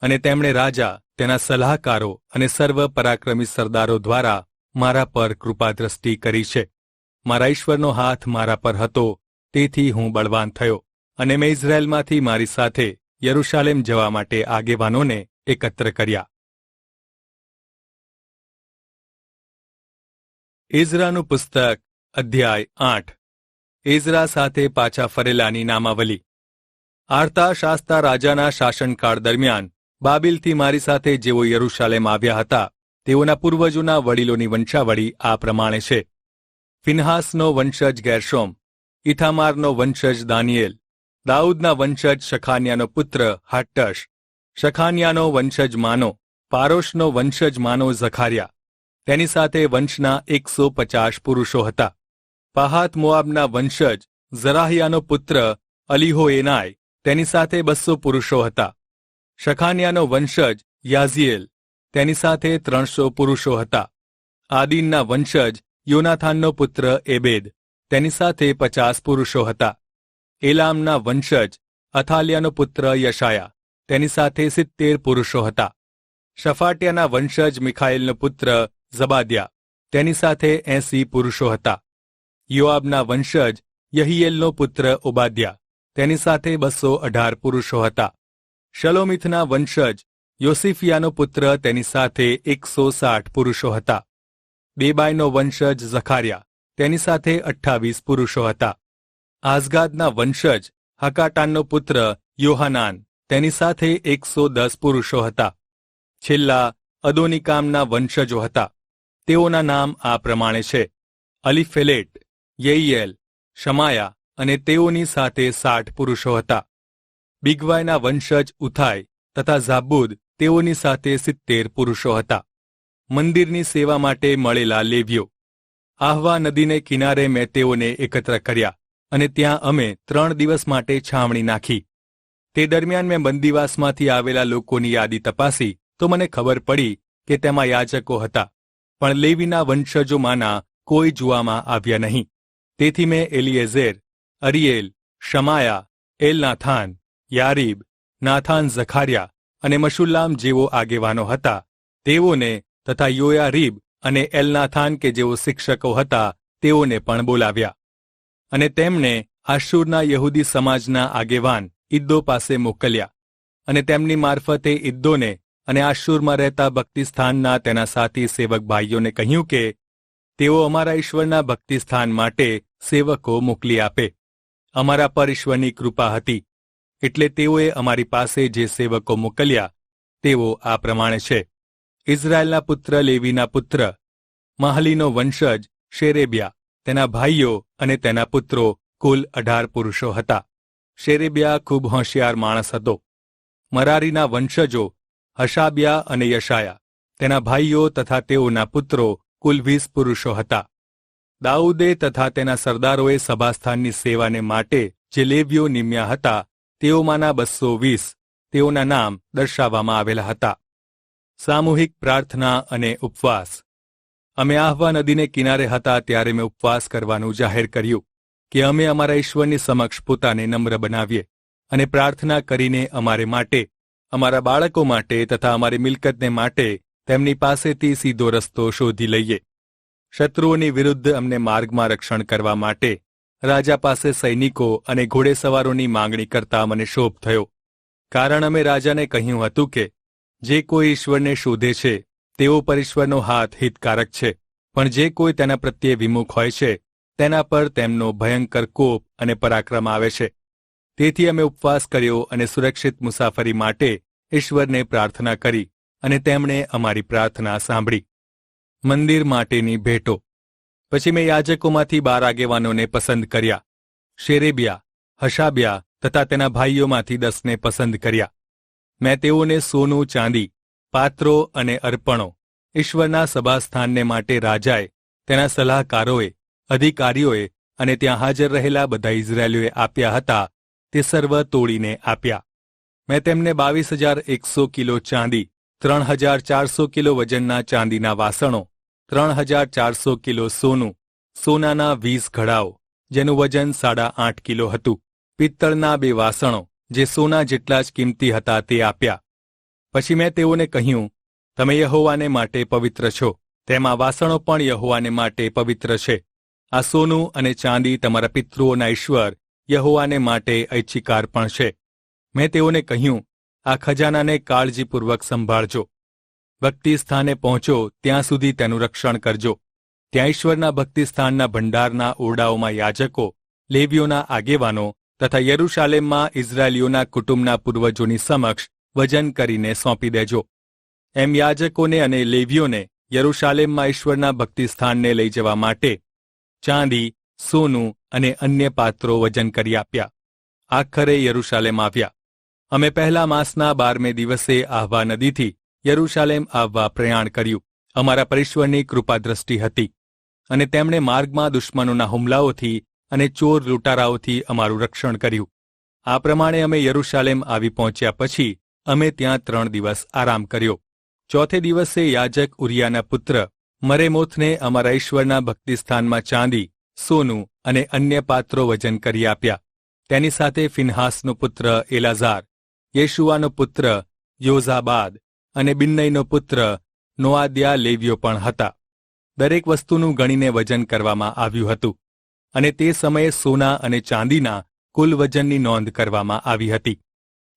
અને તેમણે રાજા, તેના સલાહકારો અને સર્વ પરાક્રમી સરદારો દ્વારા મારા પર કૃપાદ્રષ્ટિ કરી છે. મારા ઈશ્વરનો હાથ મારા પર હતો, તેથી હું બળવાન થયો અને મેં ઇઝરાયેલમાંથી મારી સાથે યરૂશાલેમ જવા માટે આગેવાનોને એકત્ર કર્યા. એઝરાનું પુસ્તક અધ્યાય 8. એઝરા સાથે પાછા ફરેલાની નામાવલી. આર્તાશાસ્તા રાજાના શાસનકાળ દરમિયાન બાબિલથી મારી સાથે જેઓ યરૂશાલેમ આવ્યા હતા તેઓના પૂર્વજોના વડીલોની વંશાવળી આ પ્રમાણે છે. ફિનહાસનો વંશજ ગેર્શોમ, ઇથામારનો વંશજ દાનિયેલ, દાઉદના વંશજ શખાન્યાનો પુત્ર હાટ્ટશ, શખાન્યાનો વંશજ માનો, પારોશનો વંશજ માનો ઝખાર્યા. તેની સાથે વંશના 150 પુરુષો હતા. પહાત મોઆબના વંશજ ઝરાહિયાનો પુત્ર અલીહોએનાય, તેની સાથે 200 પુરુષો હતા. શખાન્યાનો વંશજ યાઝીએલ, તેની સાથે 300 પુરુષો હતા. આદીનના વંશજ યોનાથાનનો પુત્ર એબેદ, તેની સાથે 50 પુરુષો હતા. એલામના વંશજ અથાલિયાનો પુત્ર યશાયા, તેની સાથે 70 પુરુષો હતા. શફાટ્યાના વંશજ મિખાએલનો પુત્ર ઝબાદ્યા, તેની સાથે 80 પુરુષો હતા. યોઆબના વંશજ યહિયેલનો પુત્ર ઓબાદ્યા, તેની સાથે 218 પુરુષો હતા. શલોમીથના વંશજ યોસિફિયાનો પુત્ર, તેની સાથે 160 પુરુષો હતા. બેબાઈનો વંશજ ઝખાર્યા, તેની સાથે 28 પુરુષો હતા. આઝગાદના વંશજ હકાટાનનો પુત્ર યોહાનાન, તેની સાથે 110 પુરુષો હતા. છેલ્લા અદોનિકામના વંશજો હતા. તેઓના નામ આ પ્રમાણે છે: અલીફેલેટ, યેઇયેલ, શમાયા, અને તેઓની સાથે 60 પુરુષો હતા. બિગવાયના વંશજ ઉથાય તથા ઝાબુદ, તેઓની સાથે 70 પુરુષો હતા. મંદિરની સેવા માટે મળેલા લેવીઓ. આહવા નદીને કિનારે મેં તેઓને એકત્ર કર્યા, અને ત્યાં અમે 3 દિવસ માટે છાવણી નાખી. તે દરમિયાન મેં બંદીવાસમાંથી આવેલા લોકોની યાદી તપાસી તો મને ખબર પડી કે તેમાં યાજકો હતા, પણ લેવીના વંશજોમાંના કોઈ જોવામાં આવ્યા નહીં. તેથી મેં એલિએઝેર, અરિયેલ, શમાયા, એલનાથાન, યારીબ, નાથાન ઝખાર્યા અને મશુલ્લામ જેવો આગેવાનો હતા, તેઓને તથા યોયારીબ અને એલનાથાન કે જેઓ શિક્ષકો હતા, તેઓને પણ બોલાવ્યા. અને તેમણે આશુરના યહૂદી સમાજના આગેવાન ઇદ્દો પાસે મોકલ્યા, અને તેમની મારફતે ઇદ્દોને અને આશુરમાં રહેતા ભક્તિસ્થાનના તેના સાથી સેવક ભાઈઓને કહ્યું કે તેઓ અમારા ઈશ્વરના ભક્તિસ્થાન માટે સેવકો મોકલી આપે. અમારા પર ઈશ્વરની કૃપા હતી, એટલે તેઓએ અમારી પાસે જે સેવકો મોકલ્યા તેઓ આ પ્રમાણે છે: ઇઝરાયેલના પુત્ર લેવીના પુત્ર મહલીનો વંશજ શેરેબ્યા, તેના ભાઈઓ અને તેના પુત્રો, કુલ 18 પુરુષો હતા. શેરેબ્યા ખૂબ હોશિયાર માણસ હતો. મરારીના વંશજો હશાબ્યા અને યશાયા, તેના ભાઈઓ તથા તેઓના પુત્રો, કુલ 20 પુરુષો હતા. દાઉદે તથા તેના સરદારોએ સભાસ્થાનની સેવાને માટે જે લેવીઓ નિમ્યા હતા, તેઓમાંના 220, તેઓના નામ દર્શાવવામાં આવેલા હતા. સામૂહિક પ્રાર્થના અને ઉપવાસ. અમે આહવા નદીને કિનારે હતા ત્યારે મેં ઉપવાસ કરવાનું જાહેર કર્યું કે અમે અમારા ઈશ્વરની સમક્ષ પોતાને નમ્ર બનાવીએ અને પ્રાર્થના કરીને અમારે માટે, અમારા બાળકો માટે તથા અમારી મિલકતને માટે તેમની પાસેથી સીધો રસ્તો શોધી લઈએ. શત્રુઓની વિરુદ્ધ અમને માર્ગમાં રક્ષણ કરવા માટે રાજા પાસે સૈનિકો અને ઘોડેસવારોની માંગણી કરતા મને શોભ થયો, કારણ અમે રાજાને કહ્યું હતું કે જે કોઈ ઈશ્વરને શોધે છે તેઓ પર ઈશ્વરનો હાથ હિતકારક છે, પણ જે કોઈ તેના પ્રત્યે વિમુખ હોય છે તેના પર તેમનો ભયંકર કોપ અને પરાક્રમ આવે છે. તેથી અમે ઉપવાસ કર્યો અને સુરક્ષિત મુસાફરી માટે ઈશ્વરને પ્રાર્થના કરી, અને તેમણે અમારી પ્રાર્થના સાંભળી. મંદિર માટેની ભેટો. પછી મેં યાજકોમાંથી 12 આગેવાનોને પસંદ કર્યા. શેરેબ્યા, હશાબ્યા તથા તેના ભાઈઓમાંથી 10ને પસંદ કર્યા. મેં તેઓને સોનું, ચાંદી, પાત્રો અને અર્પણો ઈશ્વરના સભાસ્થાનને માટે રાજાએ, તેના સલાહકારોએ, અધિકારીઓએ અને ત્યાં હાજર રહેલા બધા ઇઝરાયેલીઓએ આપ્યા હતા તે સર્વ તોડીને આપ્યા. મેં તેમને 22,100 કિલો ચાંદી, 3,400 કિલો વજનના ચાંદીના વાસણો, 3,400 કિલો સોનું, સોનાના 20 ઘડાઓ જેનું વજન 8.5 કિલો હતું, પિત્તળના 2 વાસણો જે સોના જેટલા જ કિંમતી હતા તે આપ્યા. પછી મેં તેઓને કહ્યું, તમે યહોવાને માટે પવિત્ર છો, તેમાં વાસણો પણ યહોવાને માટે પવિત્ર છે. આ સોનું અને ચાંદી તમારા પિતૃઓના ઈશ્વર યહોવાને માટે ઐચ્છિકાર પણ છે. મેં તેઓને કહ્યું, આ ખજાનાને કાળજીપૂર્વક સંભાળજો. ભક્તિસ્થાને પહોંચો ત્યાં સુધી તેનું રક્ષણ કરજો. ત્યાં ઈશ્વરના ભક્તિસ્થાનના ભંડારના ઓરડાઓમાં યાજકો, લેવીઓના આગેવાનો તથા યરૂશાલેમમાં ઇઝરાયેલીઓના કુટુંબના પૂર્વજોની સમક્ષ વજન કરીને સોંપી દેજો. એમ યાજકોને અને લેવીઓને યરૂશાલેમમાં ઈશ્વરના ભક્તિસ્થાનને લઈ જવા માટે ચાંદી, સોનું અને અન્ય પાત્રો વજન કરી આપ્યા. આખરે યરૂશાલેમ આવ્યા. અમે પહેલા માસના 12મે દિવસે આહવા નદીથી યરૂશાલેમ આવવા પ્રયાણ કર્યું. અમારા પરીશ્વરની કૃપાદ્રષ્ટિ હતી અને તેમણે માર્ગમાં દુશ્મનોના હુમલાઓથી અને ચોર લૂંટારાઓથી અમારું રક્ષણ કર્યું. આ પ્રમાણે અમે યરૂશાલેમ આવી પહોંચ્યા પછી અમે ત્યાં 3 દિવસ આરામ કર્યો. ચોથે દિવસે યાજક ઉરિયાના પુત્ર મરેમોથને અમારા ઈશ્વરના ભક્તિસ્થાનમાં ચાંદી, સોનું અને અન્ય પાત્રો વજન કરી આપ્યા. તેની સાથે ફિનહાસનો પુત્ર એલાઝાર, યેશુઆનો પુત્ર યોઝાબાદ અને બિન્નઈનો પુત્ર નોઆદ્યા લેવીઓ પણ હતા. દરેક વસ્તુનું ગણીને વજન કરવામાં આવ્યું હતું અને તે સમયે સોના અને ચાંદીના કુલ વજનની નોંધ કરવામાં આવી હતી.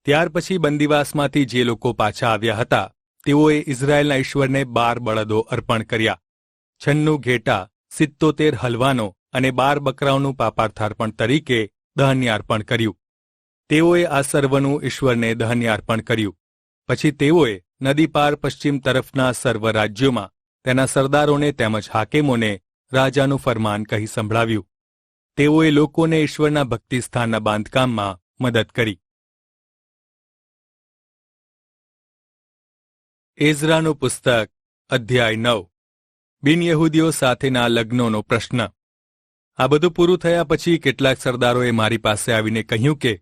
ત્યાર પછી બંદીવાસમાંથી જે લોકો પાછા આવ્યા હતા તેઓએ ઇઝરાયેલના ઈશ્વરને 12 બળદો અર્પણ કર્યા, 96 ઘેટા, 77 હલવાનો અને 12 બકરાઓનું પાપાર્થાર્પણ તરીકે દહન્યાર્પણ કર્યું. તેઓએ આ સર્વનું ઈશ્વરને દહન્યાર્પણ કર્યું. પછી તેઓએ નદી પાર પશ્ચિમ તરફના સર્વ રાજ્યોમાં તેના સરદારોને તેમજ હાકેમોને રાજાનું ફરમાન કહી સંભળાવ્યું. તેઓએ લોકોને ઈશ્વરના ભક્તિસ્થાનના બાંધકામમાં મદદ કરી. એઝરાનું પુસ્તક અધ્યાય 9. બિનયહૂદીઓ સાથેના લગ્નોનો પ્રશ્ન. આ બધું પૂરું થયા પછી કેટલાક સરદારોએ મારી પાસે આવીને કહ્યું કે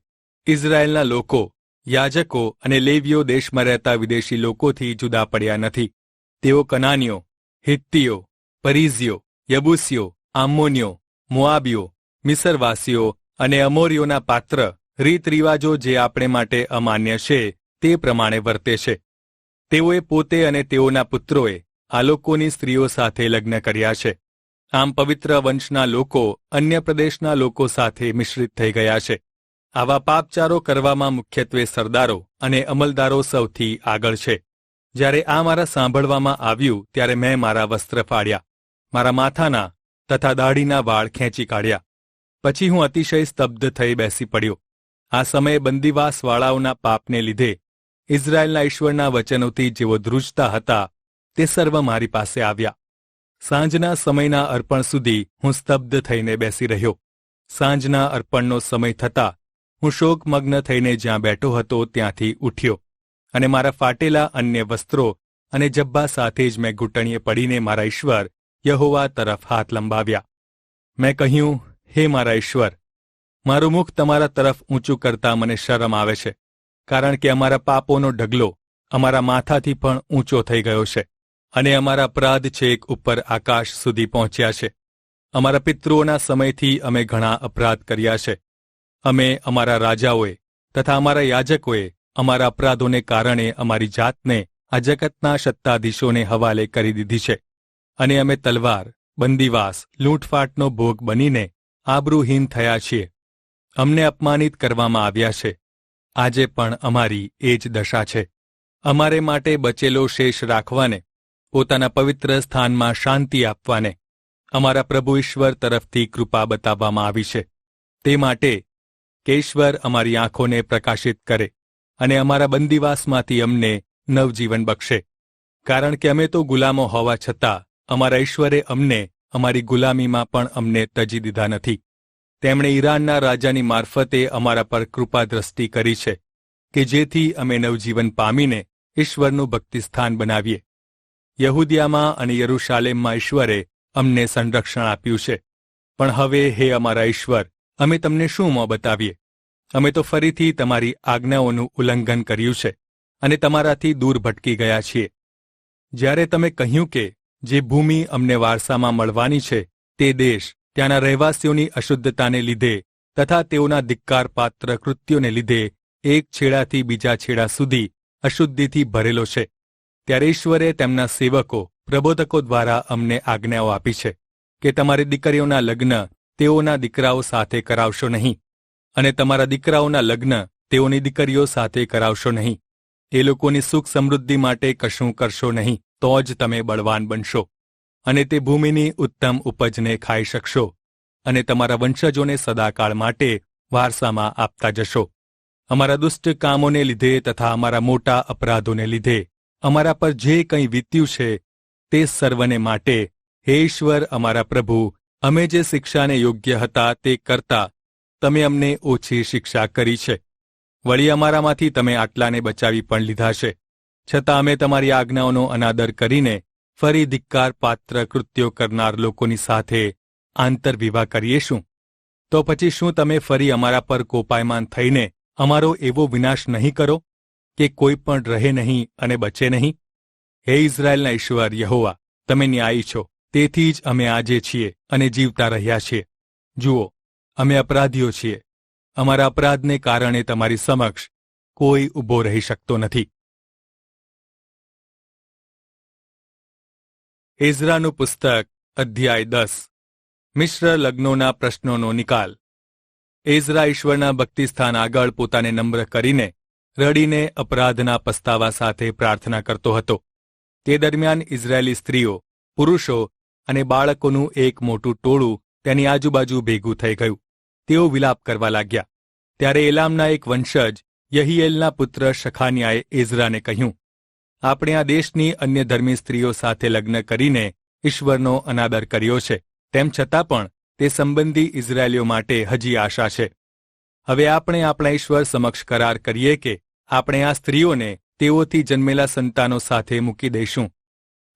ઇઝરાયેલના લોકો, યાજકો અને લેવીઓ દેશમાં રહેતા વિદેશી લોકોથી જુદા પડ્યા નથી. તેઓ કનાનીઓ, હિત્તીઓ, પરીઝીઓ, યબૂસીઓ, આમ્મોનીઓ, મોઆબીઓ, મિસરવાસીઓ અને અમોરીઓના પાત્ર રીત રિવાજો જે આપણે માટે અમાન્ય છે તે પ્રમાણે વર્તે છે. તેઓએ પોતે અને તેઓના પુત્રોએ આ લોકોની સ્ત્રીઓ સાથે લગ્ન કર્યા છે. આમ પવિત્ર વંશના લોકો અન્ય પ્રદેશના લોકો સાથે મિશ્રિત થઈ ગયા છે. આવા પાપચારો કરવામાં મુખ્યત્વે સરદારો અને અમલદારો સૌથી આગળ છે. જ્યારે આ મારા સાંભળવામાં આવ્યું ત્યારે મેં મારા વસ્ત્ર ફાડ્યા, મારા માથાના તથા દાઢીના વાળ ખેંચી કાઢ્યા. પછી હું અતિશય સ્તબ્ધ થઈ બેસી પડ્યો. આ સમયે બંદીવાસવાળાઓના પાપને લીધે ઇઝરાયેલના ઈશ્વરના વચનોથી જેઓ ધ્રુજતા હતા તે સર્વ મારી પાસે આવ્યા. સાંજના સમયના અર્પણ સુધી હું સ્તબ્ધ થઈને બેસી રહ્યો. સાંજના અર્પણનો સમય થતાં હું શોકમગ્ન થઈને જ્યાં બેઠો હતો ત્યાંથી ઉઠ્યો અને મારા ફાટેલા અન્ય વસ્ત્રો અને જબ્બા સાથે જ મેં ઘૂંટણીએ પડીને મારા ઈશ્વર યહોવા તરફ હાથ લંબાવ્યા. મેં કહ્યું, હે મારા ઈશ્વર, મારું મુખ તમારા તરફ ઊંચું કરતા મને શરમ આવે છે, કારણ કે અમારા પાપોનો ઢગલો અમારા માથાથી પણ ઊંચો થઈ ગયો છે અને અમારા અપરાધ છેક ઉપર આકાશ સુધી પહોંચ્યા છે. અમારા પિતૃઓના સમયથી અમે ઘણા અપરાધ કર્યા છે. અમે, અમારા રાજાઓએ તથા અમારા યાજકોએ અમારા અપરાધોને કારણે અમારી જાતને આ જગતના સત્તાધીશોને હવાલે કરી દીધી છે અને અમે તલવાર, બંદીવાસ, લૂંટફાટનો ભોગ બનીને આબરૂહીન થયા છીએ. અમને અપમાનિત કરવામાં આવ્યા છે. આજે પણ અમારી એ જ દશા છે. અમારે માટે બચેલો શેષ રાખવાને, પોતાના પવિત્ર સ્થાનમાં શાંતિ આપવાને અમારા પ્રભુ ઈશ્વર તરફથી કૃપા બતાવવામાં આવી છે. તે માટે કે ઈશ્વર અમારી આંખોને પ્રકાશિત કરે અને અમારા બંદીવાસમાંથી અમને નવજીવન બક્ષે. કારણ કે અમે તો ગુલામો હોવા છતાં અમારા ઈશ્વરે અમને અમારી ગુલામીમાં પણ અમને તજી દીધા નથી. તેમણે ઈરાનના રાજાની મારફતે અમારા પર કૃપા દ્રષ્ટિ કરી છે કે જેથી અમે નવજીવન પામીને ઈશ્વરનું ભક્તિસ્થાન બનાવીએ. યહૂદિયામાં અને યરૂશાલેમમાં ઈશ્વરે અમને સંરક્ષણ આપ્યું છે. પણ હવે હે અમારા ઈશ્વર, અમે તમને શું મોં બતાવીએ? અમે તો ફરીથી તમારી આજ્ઞાઓનું ઉલ્લંઘન કર્યું છે અને તમારાથી દૂર ભટકી ગયા છીએ. જ્યારે તમે કહ્યું કે જે ભૂમિ અમને વારસામાં મળવાની છે તે દેશ ત્યાંના રહેવાસીઓની અશુદ્ધતાને લીધે તથા તેઓના ધિક્કારપાત્ર કૃત્યોને લીધે એક છેડાથી બીજા છેડા સુધી અશુદ્ધિથી ભરેલો છે, ત્યારે ઈશ્વરે તેમના સેવકો, પ્રબોધકો દ્વારા અમને આજ્ઞાઓ આપી છે કે તમારી દીકરીઓના લગ્ન તેઓના દીકરાઓ સાથે કરાવશો નહીં અને તમારા દીકરાઓના લગ્ન તેઓની દીકરીઓ સાથે કરાવશો નહીં. એ લોકોની સુખ સમૃદ્ધિ માટે કશું કરશો નહીં, તો જ તમે બળવાન બનશો અને તે ભૂમિની ઉત્તમ ઉપજને ખાઈ શકશો અને તમારા વંશજોને સદાકાળ માટે વારસામાં આપતા જશો. અમારા દુષ્ટ કામોને લીધે તથા અમારા મોટા અપરાધોને લીધે અમારા પર જે કંઈ વીત્યું છે તે સર્વને માટે હે ઈશ્વર અમારા પ્રભુ, અમે જે શિક્ષાને યોગ્ય હતા તે કરતા તમે અમને ઓછી શિક્ષા કરી છે. વળી અમારામાંથી તમે આટલાને બચાવી પણ લીધા છે. છતાં અમે તમારી આજ્ઞાઓનો અનાદર કરીને ફરી ધિક્કાર પાત્ર કૃત્યો કરનાર લોકોની સાથે આંતરવિવાહ કરીએ શું? તો પછી શું તમે ફરી અમારા પર કોપાયમાન થઈને અમારો એવો વિનાશ નહીં કરો કે કોઈ પણ રહે નહીં અને બચે નહીં? હે ઇઝરાયેલના ઈશ્વર યહોવા, તમે ન્યાયી છો, તેથી જ અમે આજે છીએ અને જીવતા રહ્યા છીએ. જુઓ, અમે અપરાધીઓ છીએ. અમારા અપરાધને કારણે તમારી સમક્ષ કોઈ ઊભો રહી શકતો નથી. એઝરાનું પુસ્તક અધ્યાય 10. મિશ્ર લગ્નોના પ્રશ્નોનો નિકાલ. એઝરા ઈશ્વરના ભક્તિસ્થાન આગળ પોતાને નમ્ર કરીને રડીને અપરાધના પસ્તાવા સાથે પ્રાર્થના કરતો હતો. તે દરમિયાન ઇઝરાયેલી સ્ત્રીઓ, પુરુષો અને બાળકોનું એક મોટું ટોળું તેની આજુબાજુ ભેગું થઈ ગયું. તેઓ વિલાપ કરવા લાગ્યા. ત્યારે એલામના એક વંશજ યહીએલના પુત્ર શખાનિયાએ એઝરાને કહ્યું, આપણે આ દેશની અન્ય ધર્મી સ્ત્રીઓ સાથે લગ્ન કરીને ઈશ્વરનો અનાદર કર્યો છે. તેમ છતાં પણ તે સંબંધી ઇઝરાયેલીઓ માટે હજી આશા છે. હવે આપણે આપણા ઈશ્વર સમક્ષ કરાર કરીએ કે આપણે આ સ્ત્રીઓને તેઓથી જન્મેલા સંતાનો સાથે મૂકી દઈશું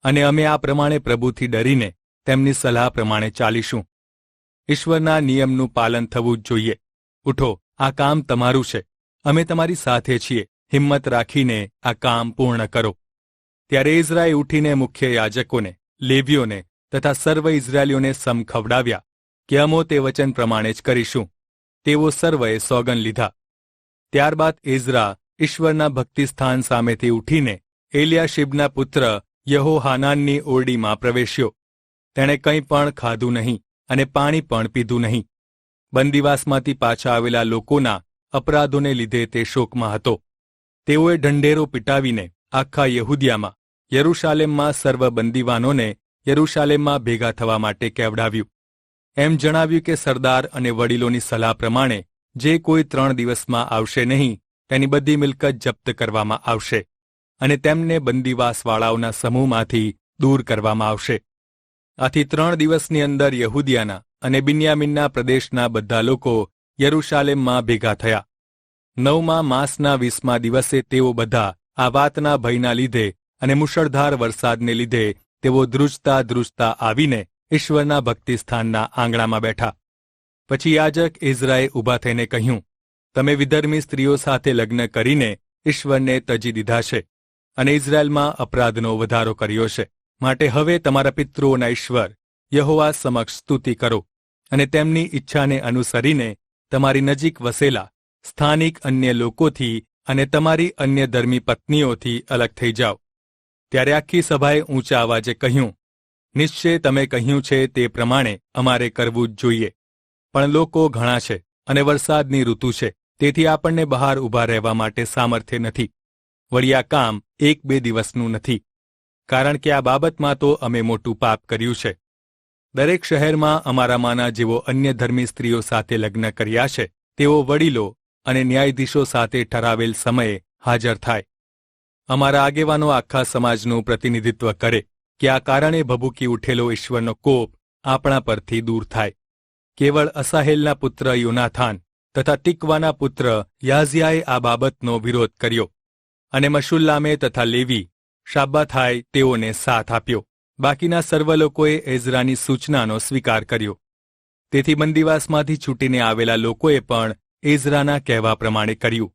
અને અમે આ પ્રમાણે પ્રભુથી ડરીને તેમની સલાહ પ્રમાણે ચાલીશું. ઈશ્વરના નિયમનું પાલન થવું જ જોઈએ. ઉઠો, આ કામ તમારું છે. અમે તમારી સાથે છીએ. હિંમત રાખીને આ કામ પૂર્ણ કરો. ત્યારે ઇઝરાએ ઉઠીને મુખ્ય યાજકોને, લેવીઓને તથા સર્વ ઇઝરાયેલીઓને સમ ખવડાવ્યા કે અમો તે વચન પ્રમાણે જ કરીશું. તેઓ સર્વએ સોગન લીધા. ત્યારબાદ એઝરા ઈશ્વરના ભક્તિસ્થાન સામેથી ઉઠીને એલિયાશીબના પુત્ર યહોહાનાનની ઓરડીમાં પ્રવેશ્યો. તેણે કંઈ પણ ખાધું નહીં અને પાણી પણ પીધું નહીં. બંદીવાસમાંથી પાછા આવેલા લોકોના અપરાધોને લીધે તે શોકમાં હતો. તેઓએ ઢંઢેરો પીટાવીને આખા યહૂદિયામાં, યરૂશાલેમમાં સર્વ બંદીવાનોને યરૂશાલેમમાં ભેગા થવા માટે કેવડાવ્યું. એમ જણાવ્યું કે સરદાર અને વડીલોની સલાહ પ્રમાણે જે કોઈ 3 દિવસમાં આવશે નહીં તેની બધી મિલકત જપ્ત કરવામાં આવશે અને તેમને બંદીવાસવાળાઓના સમૂહમાંથી દૂર કરવામાં આવશે. આથી 3 દિવસની અંદર યહૂદિયાના અને બિન્યામીનના પ્રદેશના બધા લોકો યરૂશાલેમમાં ભેગા થયા. 9મા માસના 20મા દિવસે તેઓ બધા આ વાતના ભયના લીધે અને મુશળધાર વરસાદને લીધે તેઓ ધ્રુજતા ધ્રુજતા આવીને ઈશ્વરના ભક્તિસ્થાનના આંગણામાં બેઠા. પછી યાજક એઝરાએ ઊભા થઈને કહ્યું, તમે વિધર્મી સ્ત્રીઓ સાથે લગ્ન કરીને ઈશ્વરને તજી દીધા છે અને ઇઝરાયેલમાં અપરાધનો વધારો કર્યો છે. માટે હવે તમારા પિતૃઓના ઈશ્વર યહોવા સમક્ષ સ્તુતિ કરો અને તેમની ઈચ્છાને અનુસરીને તમારી નજીક વસેલા સ્થાનિક અન્ય લોકોથી અને તમારી અન્ય ધર્મી પત્નીઓથી અલગ થઈ જાઓ. ત્યારે આખી સભાએ ઊંચા અવાજે કહ્યું, નિશ્ચય તમે કહ્યું છે તે પ્રમાણે અમારે કરવું જ જોઈએ. પણ લોકો ઘણા છે અને વરસાદની ઋતુ છે, તેથી આપણને બહાર ઊભા રહેવા માટે સામર્થ્ય નથી. વળી આ કામ 1-2 દિવસનું નથી, કારણ કે આ બાબતમાં તો અમે મોટું પાપ કર્યું છે. દરેક શહેરમાં અમારામાંના જેઓ અન્ય ધર્મી સ્ત્રીઓ સાથે લગ્ન કર્યા છે તેઓ વડીલો અને ન્યાયાધીશો સાથે ઠરાવેલ સમયે હાજર થાય. અમારા આગેવાનો આખા સમાજનું પ્રતિનિધિત્વ કરે કે આ કારણે ભભૂકી ઉઠેલો ઈશ્વરનો કોપ આપણા પરથી દૂર થાય. કેવળ અસાહેલના પુત્ર યોનાથાન તથા તિકવાના પુત્ર યાઝિયાએ આ બાબતનો વિરોધ કર્યો અને મશુલ્લામે તથા લેવી શાબ્બાથાએ તેઓને સાથ આપ્યો. બાકીના સર્વ લોકોએ એઝરાની સૂચનાનો સ્વીકાર કર્યો. તેથી બંદીવાસમાંથી છૂટીને આવેલા લોકોએ પણ એઝરાના કહેવા પ્રમાણે કર્યું.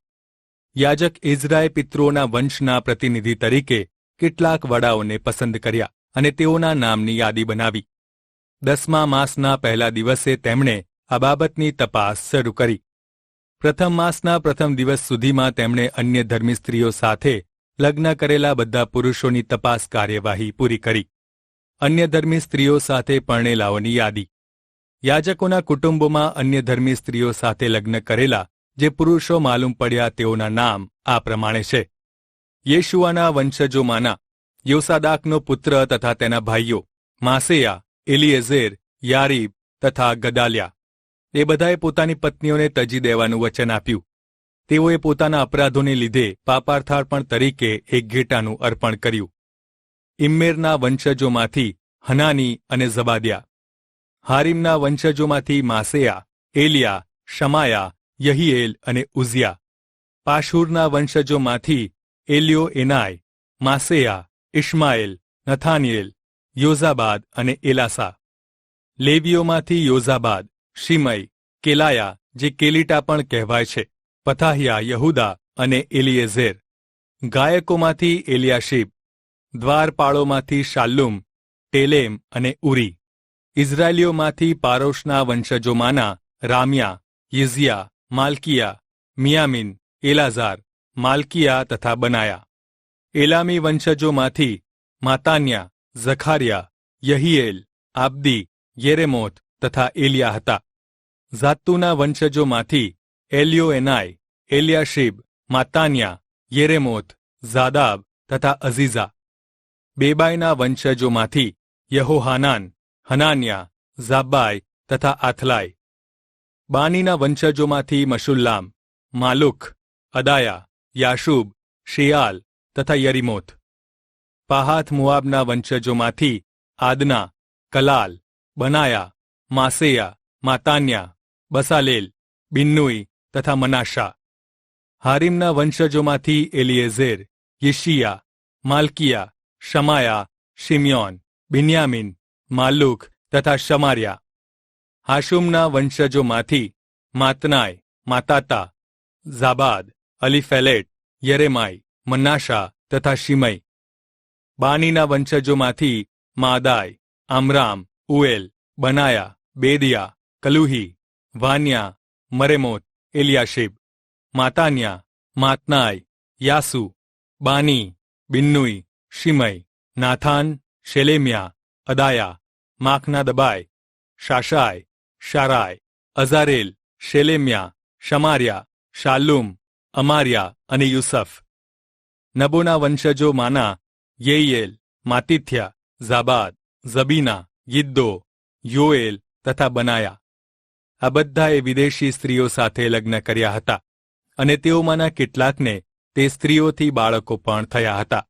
યાજક એઝરાએ પિતૃઓના વંશના પ્રતિનિધિ તરીકે કેટલાક વડાઓને પસંદ કર્યા અને તેઓના નામની યાદી બનાવી. 10મા માસના પહેલા દિવસે તેમણે આ બાબતની તપાસ શરૂ કરી. પ્રથમ માસના પ્રથમ દિવસ સુધીમાં તેમણે અન્ય ધર્મી સ્ત્રીઓ સાથે લગ્ન કરેલા બધા પુરુષોની તપાસ કાર્યવાહી પૂરી કરી. અન્ય ધર્મી સ્ત્રીઓ સાથે પરણેલાઓની યાદી. યાજકોના કુટુંબોમાં અન્ય ધર્મી સ્ત્રીઓ સાથે લગ્ન કરેલા જે પુરુષો માલુમ પડ્યા તેઓના નામ આ પ્રમાણે છે. યેશુઆના વંશજોમાંના યોસાદાકનો પુત્ર તથા તેના ભાઈઓ માસેયા, એલિએઝેર, યારીબ તથા ગદાલ્યા. એ બધાએ પોતાની પત્નીઓને તજી દેવાનું વચન આપ્યું. તેઓએ પોતાના અપરાધોને લીધે પાપાર્થાર્પણ તરીકે એક ઘેટાનું અર્પણ કર્યું. ઇમ્મેરના વંશજોમાંથી હનાની અને ઝબાદ્યા. હારીમના વંશજોમાંથી માસેયા, એલિયા, શમાયા, યહીએલ અને ઉઝિયા. પાશુરના વંશજોમાંથી એલ્યો એનાય, માસેયા, ઇશ્માએલ, નથાનિયેલ, યોઝાબાદ અને એલાસા. લેવીઓમાંથી યોઝાબાદ, શિમઈ, કેલાયા જે કેલિટા પણ કહેવાય છે, પથાહિયા, યહુદા અને એલિયેઝેર. ગાયકોમાંથી એલિયાશીબ. દ્વારપાળોમાંથી શાલ્લુમ, ટેલેમ અને ઉરી. ઇઝરાયેલીઓમાંથી પારોશના વંશજોમાંના રામ્યા, યિઝિયા, માલ્કિયા, મિયામિન, એલાઝાર, માલ્કિયા તથા બનાયા. એલામી વંશજોમાંથી માતાન્યા, ઝખારિયા, યહીએલ, આબ્દી, યેરેમોથ તથા એલિયા હતા. ઝાતુના વંશજોમાંથી એલ્યોએનાય, એલિયાશીબ, માતાન્યા, યેરેમોથ, ઝાદાબ તથા અઝીઝા. બેબાઈના વંશજોમાંથી યહોહાનાન, હનાન્યા, ઝાબ્બાઈ તથા આથલાય. બાનીના વંશજોમાંથી મશુલ્લામ, માલુખ, અદાયા, યાશુબ, શિયાલ તથા યરીમોથ. પાહાથ મુઆબના વંશજોમાંથી આદના, કલાલ, બનાયા, માસેયા, માતાન્યા, બસાલેલ, બિન્નુઈ તથા મનાશા. હારીમના વંશજોમાંથી એલિયેઝેર, યશિયા, માલ્કિયા, શમાયા, શિમ્યોન, બિન્યામિન, માલુક તથા શમાર્યા. હાશુમના વંશજોમાંથી માતનાય, માતાતા, ઝાબાદ, અલીફેલેટ, યરેમાઈ, મનાશા તથા શિમઈ. બાનીના વંશજોમાંથી માદાય, આમરામ, ઉએલ, બનાયા, બેદિયા, કલુહી, વાન્યા, મરેમોત, એલિયાશીબ. માતાન્યા, માતનાય, યાસુ, બાની, બિન્નુઈ, શિમઈ, નાથાન, શેલેમ્યા, અદાયા, માખના દબાય, શાશાય, શારાય, અઝારેલ, શેલેમ્યા, શમાર્યા, શાલ્લુમ, અમાર્યા અને યુસફ. નબોના વંશજોમાંના યેયેલ, માતિથ્યા, ઝાબાદ, ઝબીના, યિદ્દો, યોએલ તથા બનાયા. આ બધાએ વિદેશી સ્ત્રીઓ સાથે લગ્ન કર્યા હતા અને તેઓમાંના કેટલાકને તે સ્ત્રીઓથી બાળકો પણ થયા હતા.